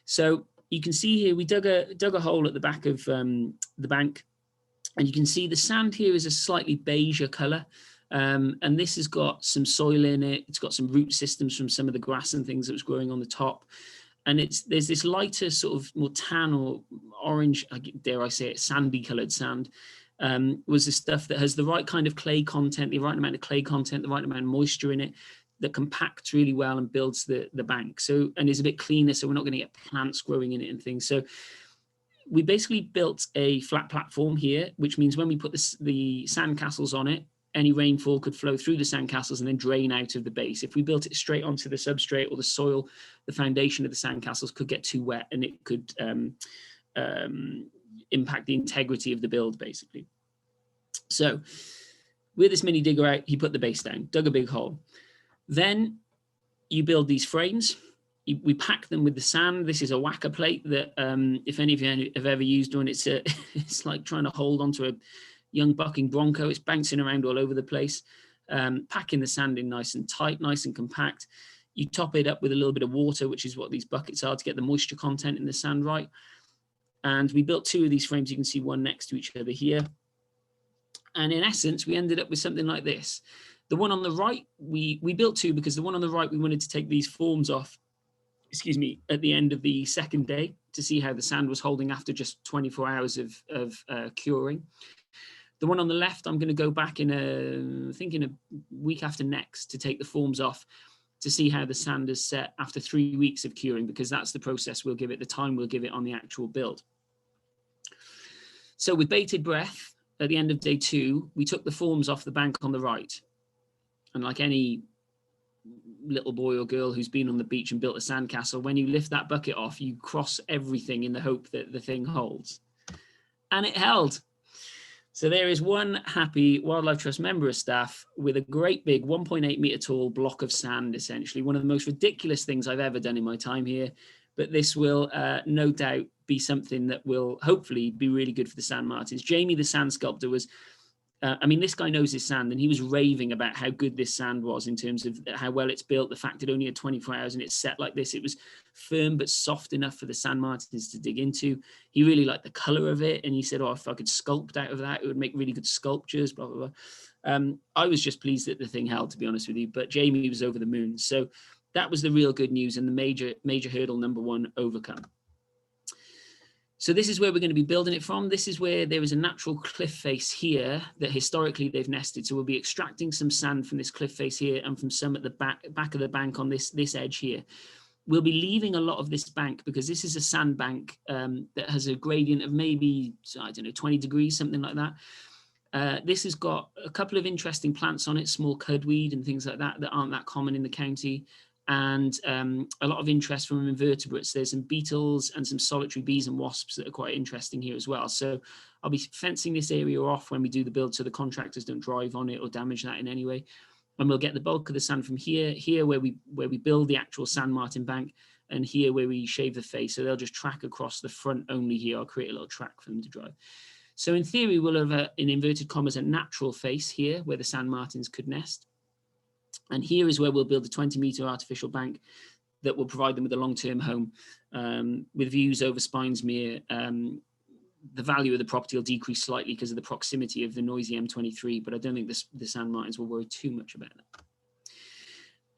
So you can see here, we dug a hole at the back of the bank, and you can see the sand here is a slightly beigeier colour. And this has got some soil in it. It's got some root systems from some of the grass and things that was growing on the top. And there's this lighter sort of more tan or orange, dare I say it, sandy coloured sand. Was the stuff that has the right kind of clay content, the right amount of clay content, the right amount of moisture in it, that compacts really well and builds the bank. So, and is a bit cleaner, so we're not going to get plants growing in it and things. So we basically built a flat platform here, which means when we put the sandcastles on it, any rainfall could flow through the sandcastles and then drain out of the base. If we built it straight onto the substrate or the soil, the foundation of the sandcastles could get too wet and it could impact the integrity of the build, basically. So with this mini digger out, he put the base down, dug a big hole. Then you build these frames. We pack them with the sand. This is a whacker plate that, if any of you have ever used one, it's like trying to hold onto a young bucking bronco. It's bouncing around all over the place, packing the sand in nice and tight, nice and compact. You top it up with a little bit of water, which is what these buckets are, to get the moisture content in the sand right. And we built 2 of these frames. You can see one next to each other here. And in essence, we ended up with something like this. The one on the right, we built 2 because the one on the right, we wanted to take these forms off, at the end of the second day to see how the sand was holding after just 24 hours of curing. The one on the left, I'm going to go back in a week after next to take the forms off to see how the sand is set after 3 weeks of curing, because that's the process we'll give it, the time we'll give it on the actual build. So with bated breath, at the end of day 2, we took the forms off the bank on the right. And like any little boy or girl who's been on the beach and built a sandcastle, when you lift that bucket off, you cross everything in the hope that the thing holds. And it held. So there is one happy Wildlife Trust member of staff with a great big 1.8 metre tall block of sand, essentially. One of the most ridiculous things I've ever done in my time here. But this will no doubt be something that will hopefully be really good for the sand martins. Jamie, the sand sculptor, was, this guy knows his sand, and he was raving about how good this sand was in terms of how well it's built, the fact it only had 24 hours and it's set like this. It was firm but soft enough for the sand martins to dig into. He really liked the color of it, and he said, if I could sculpt out of that, it would make really good sculptures, blah, blah, blah. I was just pleased that the thing held, to be honest with you, but Jamie was over the moon. So that was the real good news and the major hurdle number 1 overcome. So this is where we're going to be building it from. This is where there is a natural cliff face here that historically they've nested. So we'll be extracting some sand from this cliff face here and from some at the back of the bank on this edge here. We'll be leaving a lot of this bank because this is a sand bank that has a gradient of maybe, 20 degrees, something like that. This has got a couple of interesting plants on it, small cudweed and things like that aren't that common in the county. And a lot of interest from invertebrates. There's some beetles and some solitary bees and wasps that are quite interesting here as well. So I'll be fencing this area off when we do the build so the contractors don't drive on it or damage that in any way. and we'll get the bulk of the sand from here where we build the actual sand martin bank, and here where we shave the face. So they'll just track across the front only here. I'll create a little track for them to drive. So in theory, we'll have in inverted commas, a natural face here where the sand martins could nest. And here is where we'll build a 20-meter artificial bank that will provide them with a long-term home with views over Spynes Mere. The value of the property will decrease slightly because of the proximity of the noisy M23, but I don't think the sand martins will worry too much about that.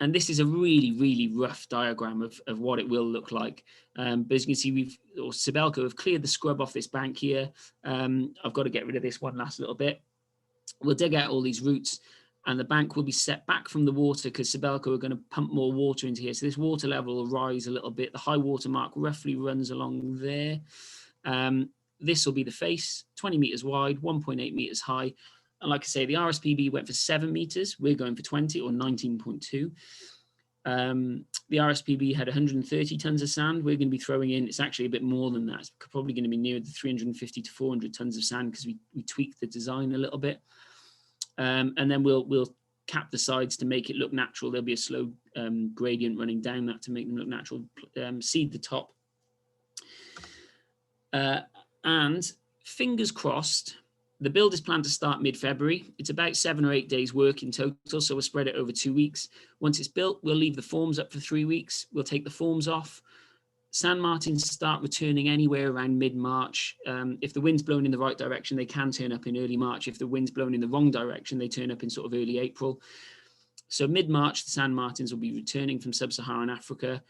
And this is a really, really rough diagram of what it will look like. But as you can see, Sibelco have cleared the scrub off this bank here. I've got to get rid of this one last little bit. We'll dig out all these roots, and the bank will be set back from the water because Sibelco are going to pump more water into here. So this water level will rise a little bit. The high water mark roughly runs along there. This will be the face, 20 meters wide, 1.8 meters high. And like I say, the RSPB went for 7 meters. We're going for 20 or 19.2. The RSPB had 130 tons of sand. We're going to be throwing in, it's actually a bit more than that. It's probably going to be near the 350 to 400 tons of sand because we tweaked the design a little bit. And then we'll cap the sides to make it look natural. There'll be a slow gradient running down that to make them look natural. Seed the top. And fingers crossed, the build is planned to start mid-February. It's about 7 or 8 days work in total, so we'll spread it over 2 weeks. Once it's built, we'll leave the forms up for 3 weeks. We'll take the forms off. Sand martins start returning anywhere around mid-March. If the wind's blowing in the right direction, they can turn up in early March. If the wind's blowing in the wrong direction, they turn up in sort of early April. So mid-March, the sand martins will be returning from sub-Saharan Africa,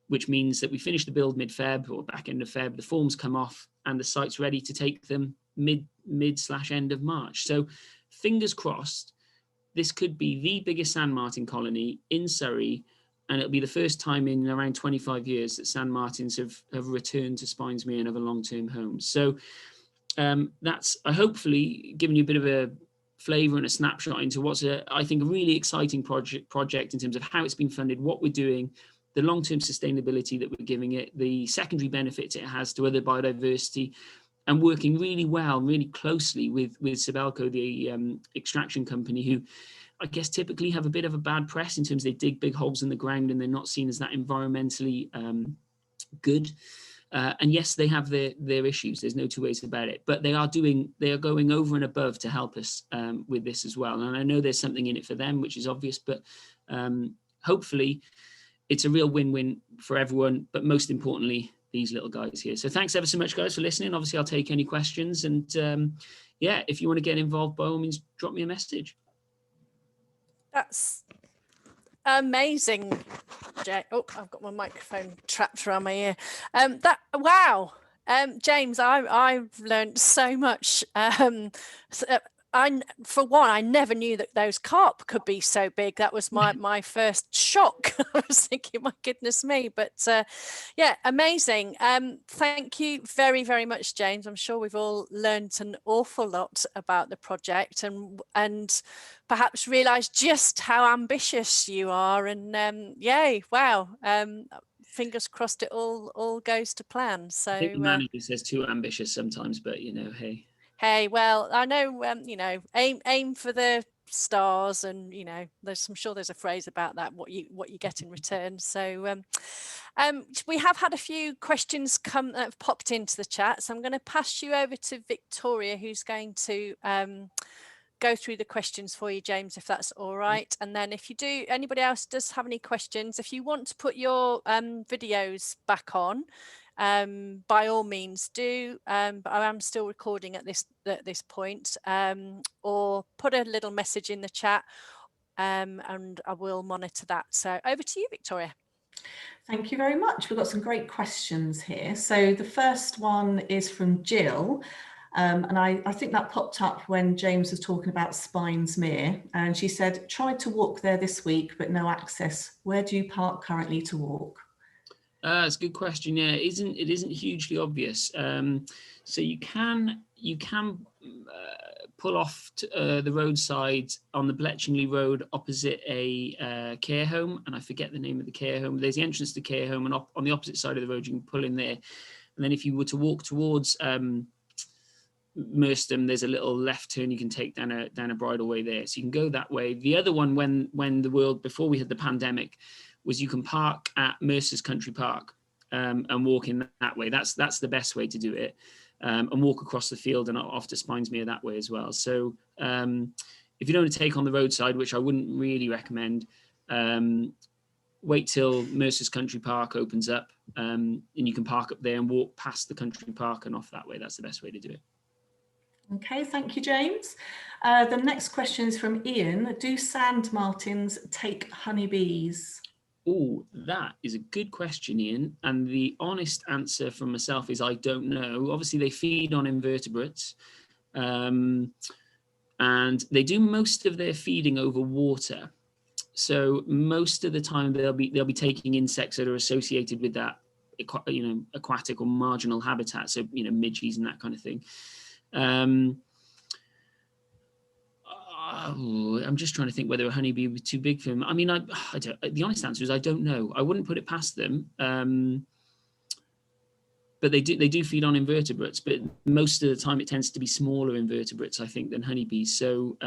which means that we finish the build mid-Feb or back end of Feb, the forms come off, and the site's ready to take them mid/end of March. So fingers crossed, this could be the biggest sand martin colony in Surrey, and it'll be the first time in around 25 years that sand martins have returned to Spynes Mere and have a long-term home. So that's hopefully given you a bit of a flavour and a snapshot into what's I think a really exciting project in terms of how it's been funded, what we're doing, the long-term sustainability that we're giving it, the secondary benefits it has to other biodiversity, and working really well, really closely with Sibelco, the extraction company, who I guess typically have a bit of a bad press in terms of they dig big holes in the ground and they're not seen as that environmentally good. And yes, they have their issues. There's no two ways about it. But they are going over and above to help us with this as well. And I know there's something in it for them, which is obvious, but hopefully it's a real win-win for everyone, but most importantly, these little guys here. So thanks ever so much, guys, for listening. Obviously, I'll take any questions. And yeah, if you want to get involved, by all means, drop me a message. That's amazing, Jay. Oh, I've got my microphone trapped around my ear. Wow. James, I've learned so much. For one, I never knew that those carp could be so big. That was my first shock. I was thinking, my goodness me. But yeah, amazing. Thank you very, very much, James. I'm sure we've all learned an awful lot about the project and perhaps realised just how ambitious you are. And yay, wow. Fingers crossed it all goes to plan. So I think the manager says too ambitious sometimes, but you know, hey. Hey, well, I know, you know, aim for the stars, and you know, I'm sure there's a phrase about that. What you get in return. So, we have had a few questions that have popped into the chat. So I'm going to pass you over to Victoria, who's going to go through the questions for you, James, if that's all right. And then if anybody else does have any questions, if you want to put your videos back on, by all means do, but I am still recording at this point, or put a little message in the chat, and I will monitor that. So over to you, Victoria. Thank you very much. We've got some great questions here. So the first one is from Jill, and I think that popped up when James was talking about Spynes Mere, and she said, tried to walk there this week but no access. Where do you park currently to walk? It's a good question. Yeah, it isn't hugely obvious. So you can pull off to, the roadside on the Bletchingley Road opposite a care home, and I forget the name of the care home. There's the entrance to the care home, and on the opposite side of the road you can pull in there. And then if you were to walk towards Merstham, there's a little left turn you can take down a bridleway there, so you can go that way. The other one, when the world, before we had the pandemic, was you can park at Mercer's Country Park and walk in that way. That's the best way to do it, and walk across the field and off to Spynes Mere that way as well. So if you don't want to take on the roadside, which I wouldn't really recommend, wait till Mercer's Country Park opens up, and you can park up there and walk past the country park and off that way. That's the best way to do it. Okay, thank you, James. The next question is from Ian. Do sand martins take honeybees? Oh, that is a good question, Ian. And the honest answer from myself is I don't know. Obviously, they feed on invertebrates, and they do most of their feeding over water. So most of the time, they'll be taking insects that are associated with that, aquatic or marginal habitat. So midges and that kind of thing. I'm just trying to think whether a honeybee would be too big for them. I mean, I don't, the honest answer is I don't know. I wouldn't put it past them. But they do feed on invertebrates, but most of the time it tends to be smaller invertebrates, I think, than honeybees. So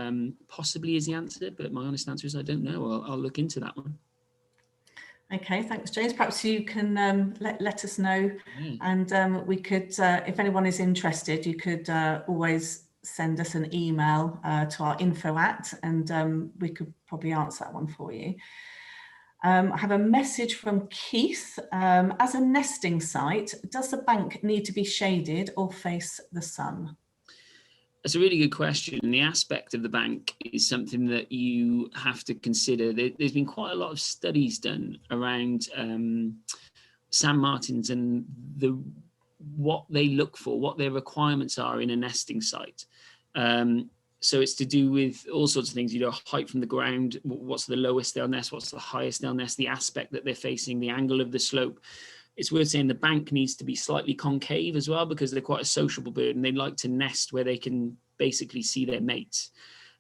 possibly is the answer, but my honest answer is I don't know. I'll look into that one. Okay, thanks, James. Perhaps you can let us know, and we could, if anyone is interested, you could always send us an email to our info @ and we could probably answer that one for you. I have a message from Keith. As a nesting site, does the bank need to be shaded or face the sun? That's a really good question. And the aspect of the bank is something that you have to consider. There's been quite a lot of studies done around sand martins and what they look for, what their requirements are in a nesting site. So it's to do with all sorts of things, height from the ground, what's the lowest they'll nest, what's the highest they'll nest, the aspect that they're facing, the angle of the slope. It's worth saying the bank needs to be slightly concave as well, because they're quite a sociable bird and they like to nest where they can basically see their mates.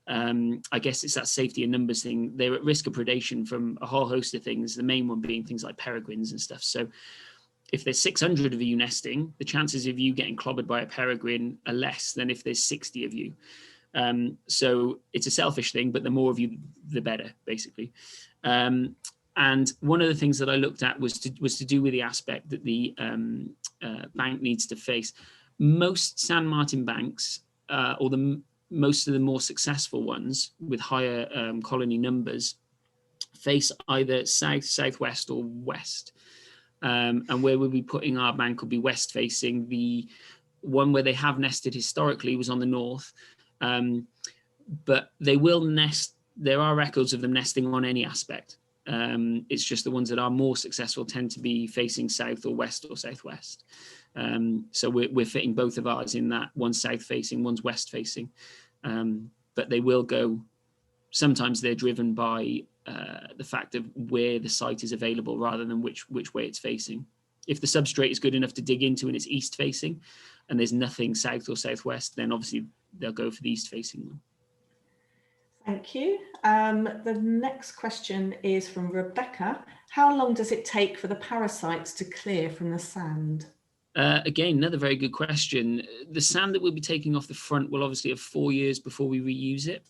I guess it's that safety and numbers thing. They're at risk of predation from a whole host of things, the main one being things like peregrines and stuff. So if there's 600 of you nesting, the chances of you getting clobbered by a peregrine are less than if there's 60 of you. So it's a selfish thing, but the more of you, the better, basically. And one of the things that I looked at was to do with the aspect that the bank needs to face. Most sand martin banks, or most of the more successful ones with higher colony numbers, face either south, southwest, or west. And where we'll be putting our bank will be west facing. The one where they have nested historically was on the north, but they will nest. There are records of them nesting on any aspect. It's just the ones that are more successful tend to be facing south or west or southwest. So we're fitting both of ours in that. One's south facing, one's west facing, but they will go. Sometimes they're driven by the fact of where the site is available rather than which way it's facing. If the substrate is good enough to dig into and it's east facing and there's nothing south or southwest, then obviously they'll go for the east facing one. Thank you. The next question is from Rebecca. How long does it take for the parasites to clear from the sand? Again, another very good question. The sand that we'll be taking off the front will obviously have 4 years before we reuse it.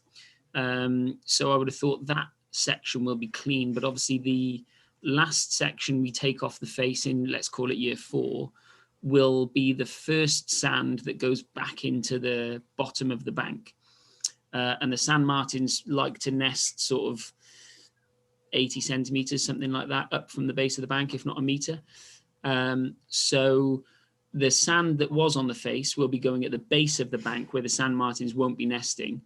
So I would have thought that section will be clean, but obviously the last section we take off the face in, let's call it year 4, will be the first sand that goes back into the bottom of the bank. And the sand martins like to nest sort of 80 centimeters, something like that, up from the base of the bank, if not a meter. So the sand that was on the face will be going at the base of the bank where the sand martins won't be nesting.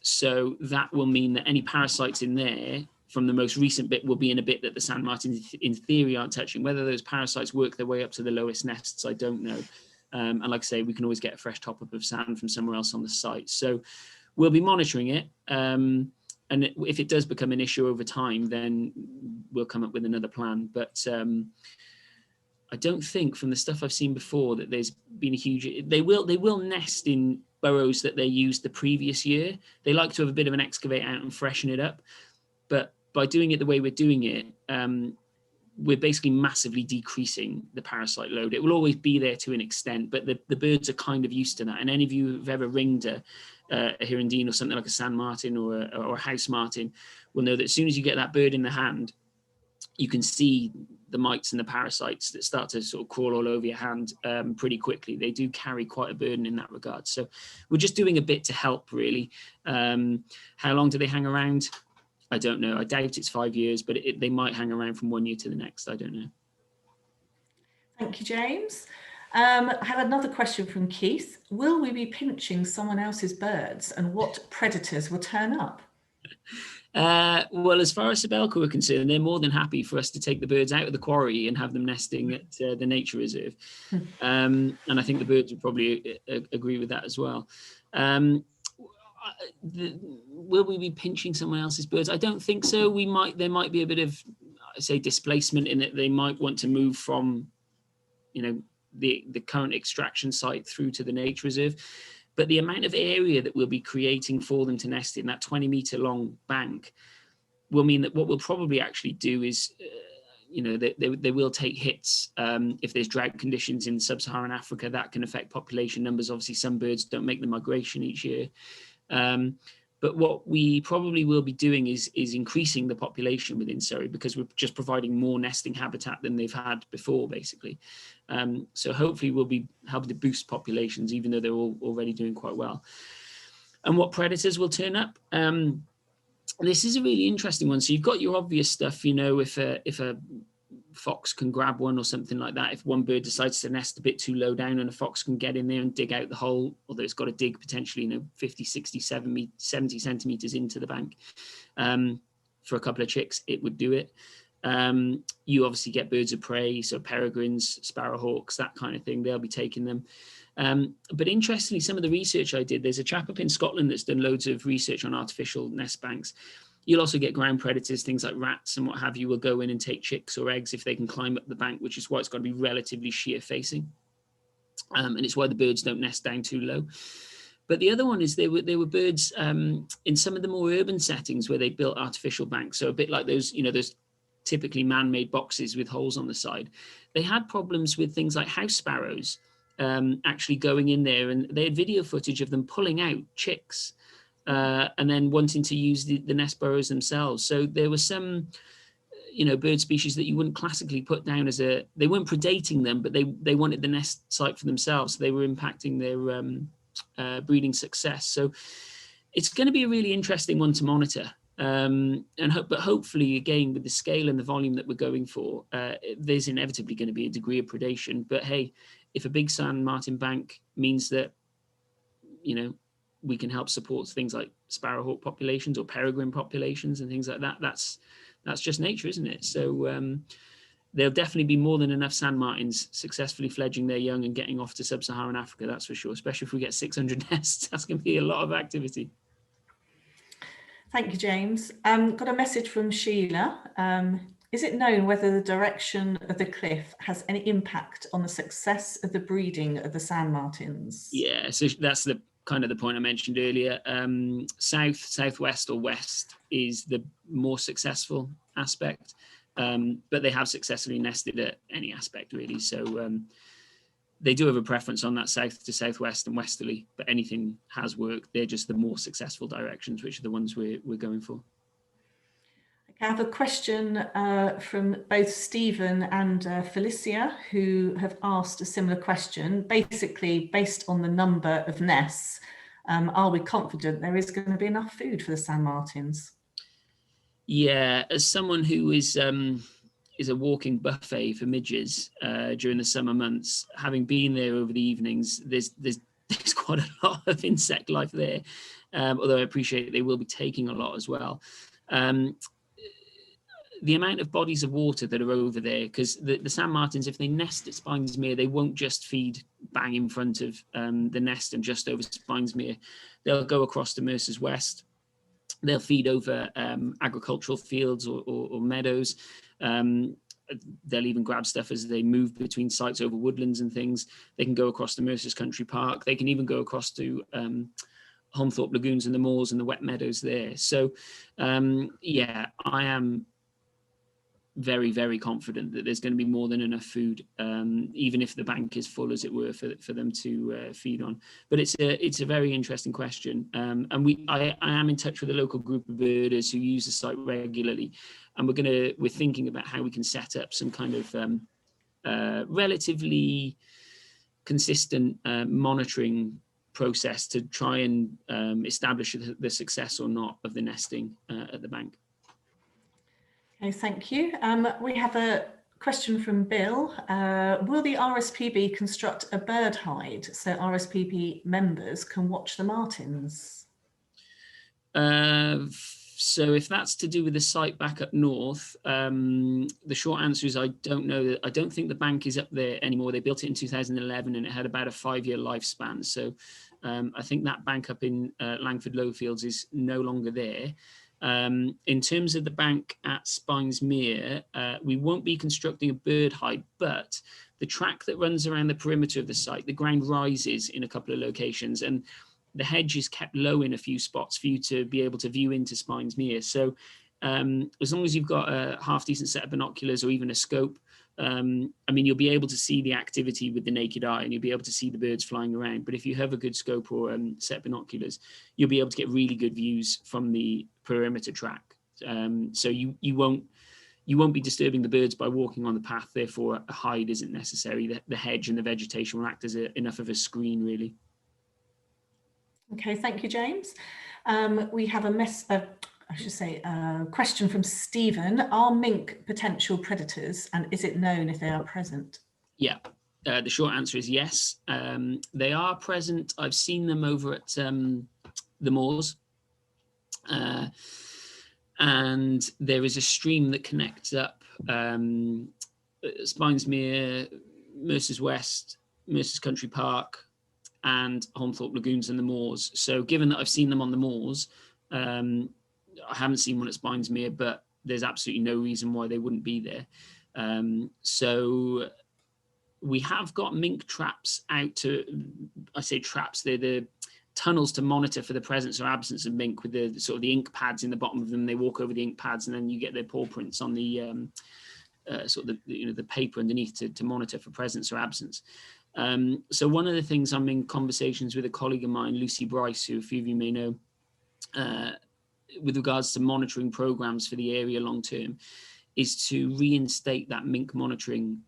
So that will mean that any parasites in there from the most recent bit will be in a bit that the sand martins in theory aren't touching. Whether those parasites work their way up to the lowest nests, I don't know. And like I say, we can always get a fresh top up of sand from somewhere else on the site. So we'll be monitoring it. And if it does become an issue over time, then we'll come up with another plan. But I don't think from the stuff I've seen before that there's been a huge, they will nest in burrows that they used the previous year. They like to have a bit of an excavate out and freshen it up. But by doing it the way we're doing it, we're basically massively decreasing the parasite load. It will always be there to an extent, but the birds are kind of used to that. And any of you who've ever ringed a hirundine or something like a sand martin or a house martin will know that as soon as you get that bird in the hand, you can see the mites and the parasites that start to sort of crawl all over your hand pretty quickly. They do carry quite a burden in that regard. So we're just doing a bit to help, really. How long do they hang around? I don't know. I doubt it's 5 years, but they might hang around from 1 year to the next. I don't know. Thank you, James. I have another question from Keith. Will we be pinching someone else's birds, and what predators will turn up? Well, as far as Sibelco are concerned, they're more than happy for us to take the birds out of the quarry and have them nesting at the nature reserve. And I think the birds would probably agree with that as well. Will we be pinching someone else's birds? I don't think so. There might be a bit of, say, displacement in that they might want to move from, the current extraction site through to the nature reserve. But the amount of area that we'll be creating for them to nest in, that 20-meter long bank, will mean that what we'll probably actually do is, they will take hits. If there's drought conditions in sub-Saharan Africa, that can affect population numbers. Obviously, some birds don't make the migration each year. But what we probably will be doing is increasing the population within Surrey, because we're just providing more nesting habitat than they've had before, basically. So hopefully we'll be helping to boost populations, even though they're all already doing quite well. And what predators will turn up? This is a really interesting one. So you've got your obvious stuff, if a fox can grab one or something like that. If one bird decides to nest a bit too low down and a fox can get in there and dig out the hole, although it's got to dig potentially 50, 60, 70 centimeters into the bank for a couple of chicks, it would do it. You obviously get birds of prey, so peregrines, sparrowhawks, that kind of thing. They'll be taking them. But interestingly, some of the research I did, there's a chap up in Scotland that's done loads of research on artificial nest banks. You'll also get ground predators, things like rats and what have you, will go in and take chicks or eggs if they can climb up the bank, which is why it's got to be relatively sheer facing. And it's why the birds don't nest down too low. But the other one is there were birds in some of the more urban settings where they built artificial banks. So a bit like those typically man-made boxes with holes on the side. They had problems with things like house sparrows actually going in there, and they had video footage of them pulling out chicks and then wanting to use the nest burrows themselves. So there were some, bird species that you wouldn't classically put down as they weren't predating them, but they wanted the nest site for themselves. So they were impacting their breeding success. So it's going to be a really interesting one to monitor. But hopefully, again, with the scale and the volume that we're going for, there's inevitably going to be a degree of predation. But hey, if a big sand martin bank means that, we can help support things like sparrowhawk populations or peregrine populations and things like that, that's just nature, isn't it? So there'll definitely be more than enough sand martins successfully fledging their young and getting off to sub-Saharan Africa, that's for sure. Especially if we get 600 nests, that's going to be a lot of activity. Thank you, James. Got a message from Sheila. Is it known whether the direction of the cliff has any impact on the success of the breeding of the sand martins? Yeah, so that's the kind of the point I mentioned earlier. South, southwest or west is the more successful aspect, but they have successfully nested at any aspect, really. So they do have a preference on that south to southwest and westerly, but anything has worked. They're just the more successful directions, which are the ones we're going for. I have a question from both Stephen and Felicia, who have asked a similar question. Basically, based on the number of nests, are we confident there is going to be enough food for the sand martins? Yeah, as someone who is a walking buffet for midges during the summer months, having been there over the evenings, there's quite a lot of insect life there, although I appreciate they will be taking a lot as well. The amount of bodies of water that are over there, because the sand martins, if they nest at Spynes Mere, they won't just feed bang in front of the nest and just over Spynes Mere. They'll go across to Mercer's West. They'll feed over agricultural fields or meadows. They'll even grab stuff as they move between sites over woodlands and things. They can go across to Mercer's Country Park. They can even go across to Holmthorpe Lagoons and the moors and the wet meadows there. So, yeah, I am very, very confident that there's going to be more than enough food, even if the bank is full, as it were, for them to feed on. But it's a very interesting question, and I am in touch with a local group of birders who use the site regularly, and we're thinking about how we can set up some kind of relatively consistent monitoring process to try and establish the success or not of the nesting at the bank. Okay, thank you. We have a question from Bill. Will the RSPB construct a bird hide so RSPB members can watch the martins? So if that's to do with the site back up north, the short answer is I don't know. I don't think the bank is up there anymore. They built it in 2011 and it had about a 5-year lifespan. So I think that bank up in Langford Lowfields is no longer there. In terms of the bank at Spynes Mere, we won't be constructing a bird hide, but the track that runs around the perimeter of the site, the ground rises in a couple of locations, and the hedge is kept low in a few spots for you to be able to view into Spynes Mere. So as long as you've got a half decent set of binoculars or even a scope, I mean, you'll be able to see the activity with the naked eye and you'll be able to see the birds flying around. But if you have a good scope or set of binoculars, you'll be able to get really good views from the perimeter track. So you won't be disturbing the birds by walking on the path. Therefore, a hide isn't necessary. The hedge and the vegetation will act as enough of a screen, really. Okay, thank you, James. We have a question from Stephen. Are mink potential predators, and is it known if they are present? Yeah, the short answer is yes. They are present. I've seen them over at the moors. And there is a stream that connects up Spynes Mere, Mercer's West, Mercer's Country Park, and Holmthorpe Lagoons and the moors. So given that I've seen them on the moors, I haven't seen one at Spynes Mere, but there's absolutely no reason why they wouldn't be there. So we have got mink traps out to, I say traps, they're the tunnels to monitor for the presence or absence of mink, with the sort of the ink pads in the bottom of them. They walk over the ink pads and then you get their paw prints on the sort of the paper underneath to monitor for presence or absence. So one of the things I'm in conversations with a colleague of mine, Lucy Bryce, who a few of you may know, with regards to monitoring programs for the area long term, is to reinstate that mink monitoring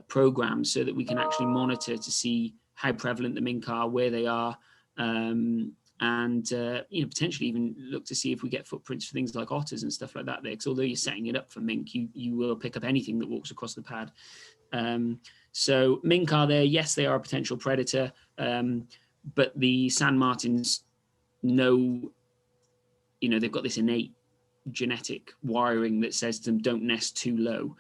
program so that we can actually monitor to see how prevalent the mink are, where they are, and potentially even look to see if we get footprints for things like otters and stuff like that there. Because although you're setting it up for mink, you will pick up anything that walks across the pad. So mink are there. Yes, they are a potential predator, but the sand martins know, they've got this innate genetic wiring that says to them, don't nest too low.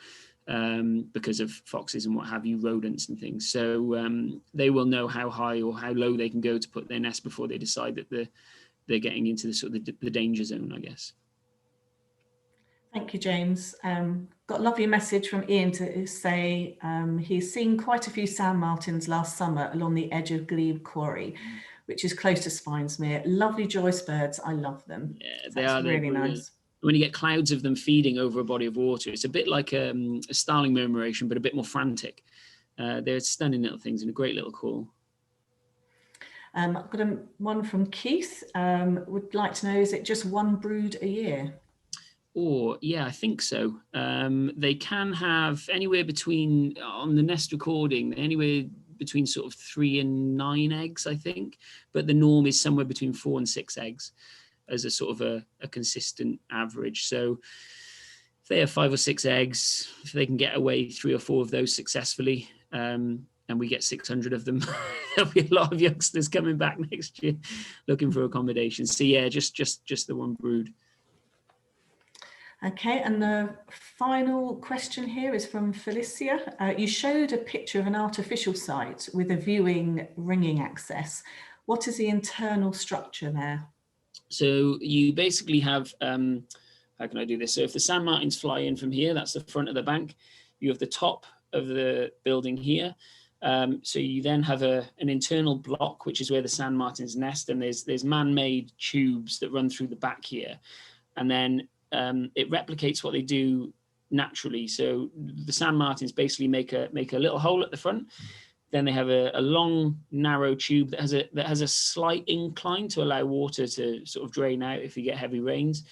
Because of foxes and what have you, rodents and things. So they will know how high or how low they can go to put their nest before they decide that they're getting into the sort of the danger zone, I guess. Thank you, James. Got a lovely message from Ian to say he's seen quite a few sand martins last summer along the edge of Glebe Quarry, which is close to Spynes Mere. Lovely Joyce birds. I love them. Yeah, they are really nice. When you get clouds of them feeding over a body of water, it's a bit like a starling murmuration, but a bit more frantic. They're stunning little things and a great little call. I've got one from Keith. Would like to know, is it just one brood a year? Oh, yeah, I think so. They can have anywhere between, on the nest recording, anywhere between sort of 3 and 9 eggs, I think. But the norm is somewhere between 4 and 6 eggs as a sort of a consistent average. So if they have 5 or 6 eggs, if they can get away 3 or 4 of those successfully, and we get 600 of them, there'll be a lot of youngsters coming back next year looking for accommodation. So yeah, just the one brood. Okay, and the final question here is from Felicia. You showed a picture of an artificial site with a viewing ringing access. What is the internal structure there? So you basically have, how can I do this? So if the sand martins fly in from here, that's the front of the bank. You have the top of the building here. So you then have an internal block, which is where the sand martins nest. And there's man-made tubes that run through the back here. And then it replicates what they do naturally. So the sand martins basically make a little hole at the front. Then they have a long, narrow tube that has a slight incline to allow water to sort of drain out if you get heavy rains.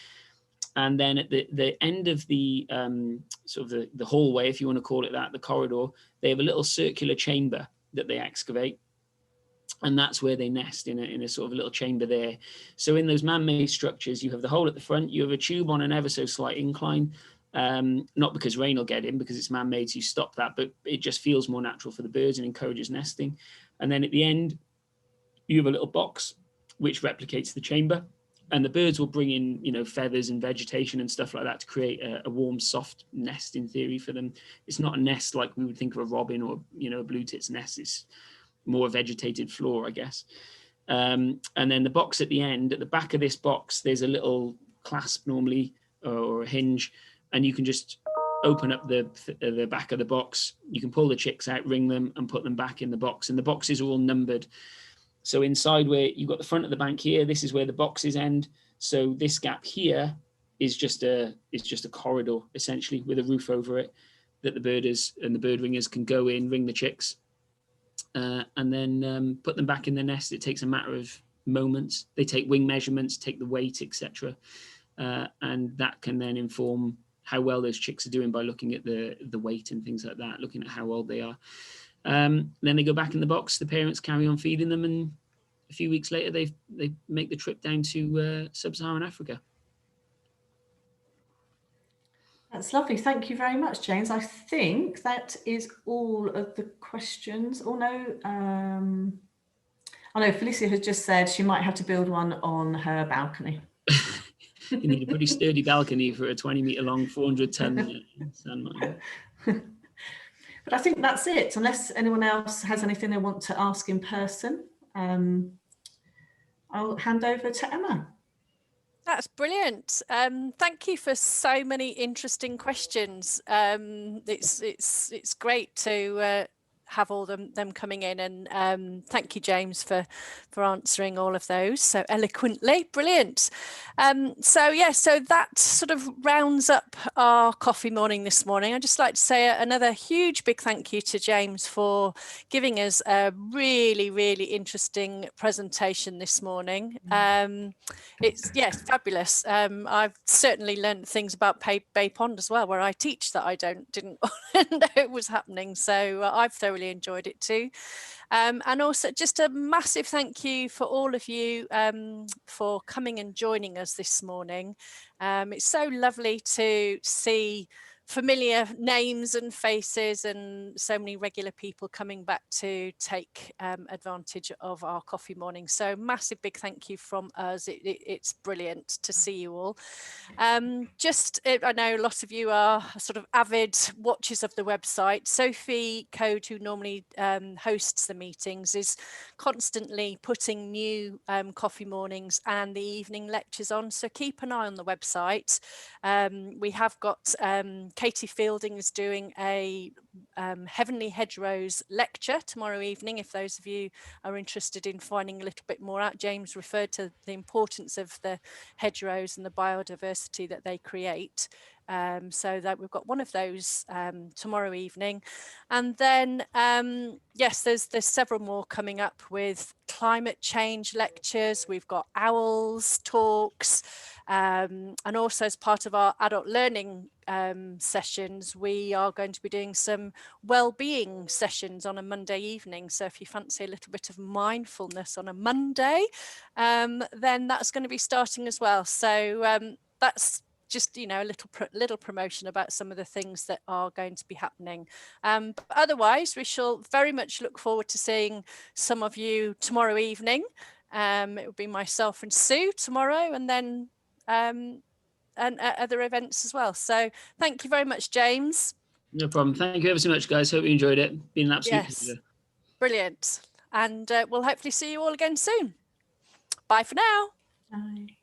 And then at the end of the sort of the hallway, if you want to call it that, the corridor, they have a little circular chamber that they excavate. And that's where they nest, in a sort of a little chamber there. So in those man-made structures, you have the hole at the front, you have a tube on an ever so slight incline, not because rain will get in, because it's man-made, so you stop that, but it just feels more natural for the birds and encourages nesting. And then at the end, you have a little box which replicates the chamber, and the birds will bring in, you know, feathers and vegetation and stuff like that to create a warm, soft nest in theory for them. It's not a nest like we would think of a robin or, you know, a blue tit's nest. It's more vegetated floor, I guess. And then the box at the end, at the back of this box, there's a little clasp normally, or a hinge, and you can just open up the back of the box. You can pull the chicks out, ring them, and put them back in the box. And the boxes are all numbered. So inside, where you've got the front of the bank here, this is where the boxes end. So this gap here is just a corridor, essentially, with a roof over it, that the birders and the bird ringers can go in, ring the chicks, and then put them back in the nest. It takes a matter of moments. They take wing measurements, take the weight, etc., and that can then inform how well those chicks are doing by looking at the weight and things like that, looking at how old they are. Then they go back in the box. The parents carry on feeding them, and a few weeks later, they make the trip down to sub-Saharan Africa. That's lovely. Thank you very much, James. I think that is all of the questions. Oh no, I know Felicia has just said she might have to build one on her balcony. You need a pretty sturdy balcony for a 20-meter long, 400-ton sand mine. But I think that's it, unless anyone else has anything they want to ask in person. I'll hand over to Emma. That's brilliant. Thank you for so many interesting questions. It's great to have all them coming in, and thank you, James, for answering all of those so eloquently. Brilliant. So that sort of rounds up our coffee morning this morning. I'd just like to say another huge big thank you to James for giving us a really, really interesting presentation this morning. It's fabulous. I've certainly learned things about Bay Pond as well, where I teach, that I didn't know it was happening. So I've thoroughly enjoyed it too. And also just a massive thank you for all of you for coming and joining us this morning. It's so lovely to see familiar names and faces, and so many regular people coming back to take advantage of our coffee morning. So massive big thank you from us. It's brilliant to see you all. I know a lot of you are sort of avid watchers of the website. Sophie Code, who normally hosts the meetings, is constantly putting new coffee mornings and the evening lectures on. So keep an eye on the website. We have got Katie Fielding is doing a Heavenly Hedgerows lecture tomorrow evening, if those of you are interested in finding a little bit more out. James referred to the importance of the hedgerows and the biodiversity that they create. So that we've got one of those tomorrow evening, and then yes, there's several more coming up with climate change lectures. We've got owls talks, and also as part of our adult learning sessions, we are going to be doing some well-being sessions on a Monday evening. So if you fancy a little bit of mindfulness on a Monday, then that's going to be starting as well. So that's just, a little promotion about some of the things that are going to be happening. But otherwise, we shall very much look forward to seeing some of you tomorrow evening. It will be myself and Sue tomorrow, and then and other events as well. So thank you very much, James. No problem. Thank you ever so much, guys. Hope you enjoyed it. Been an absolute pleasure. Brilliant. And we'll hopefully see you all again soon. Bye for now. Bye.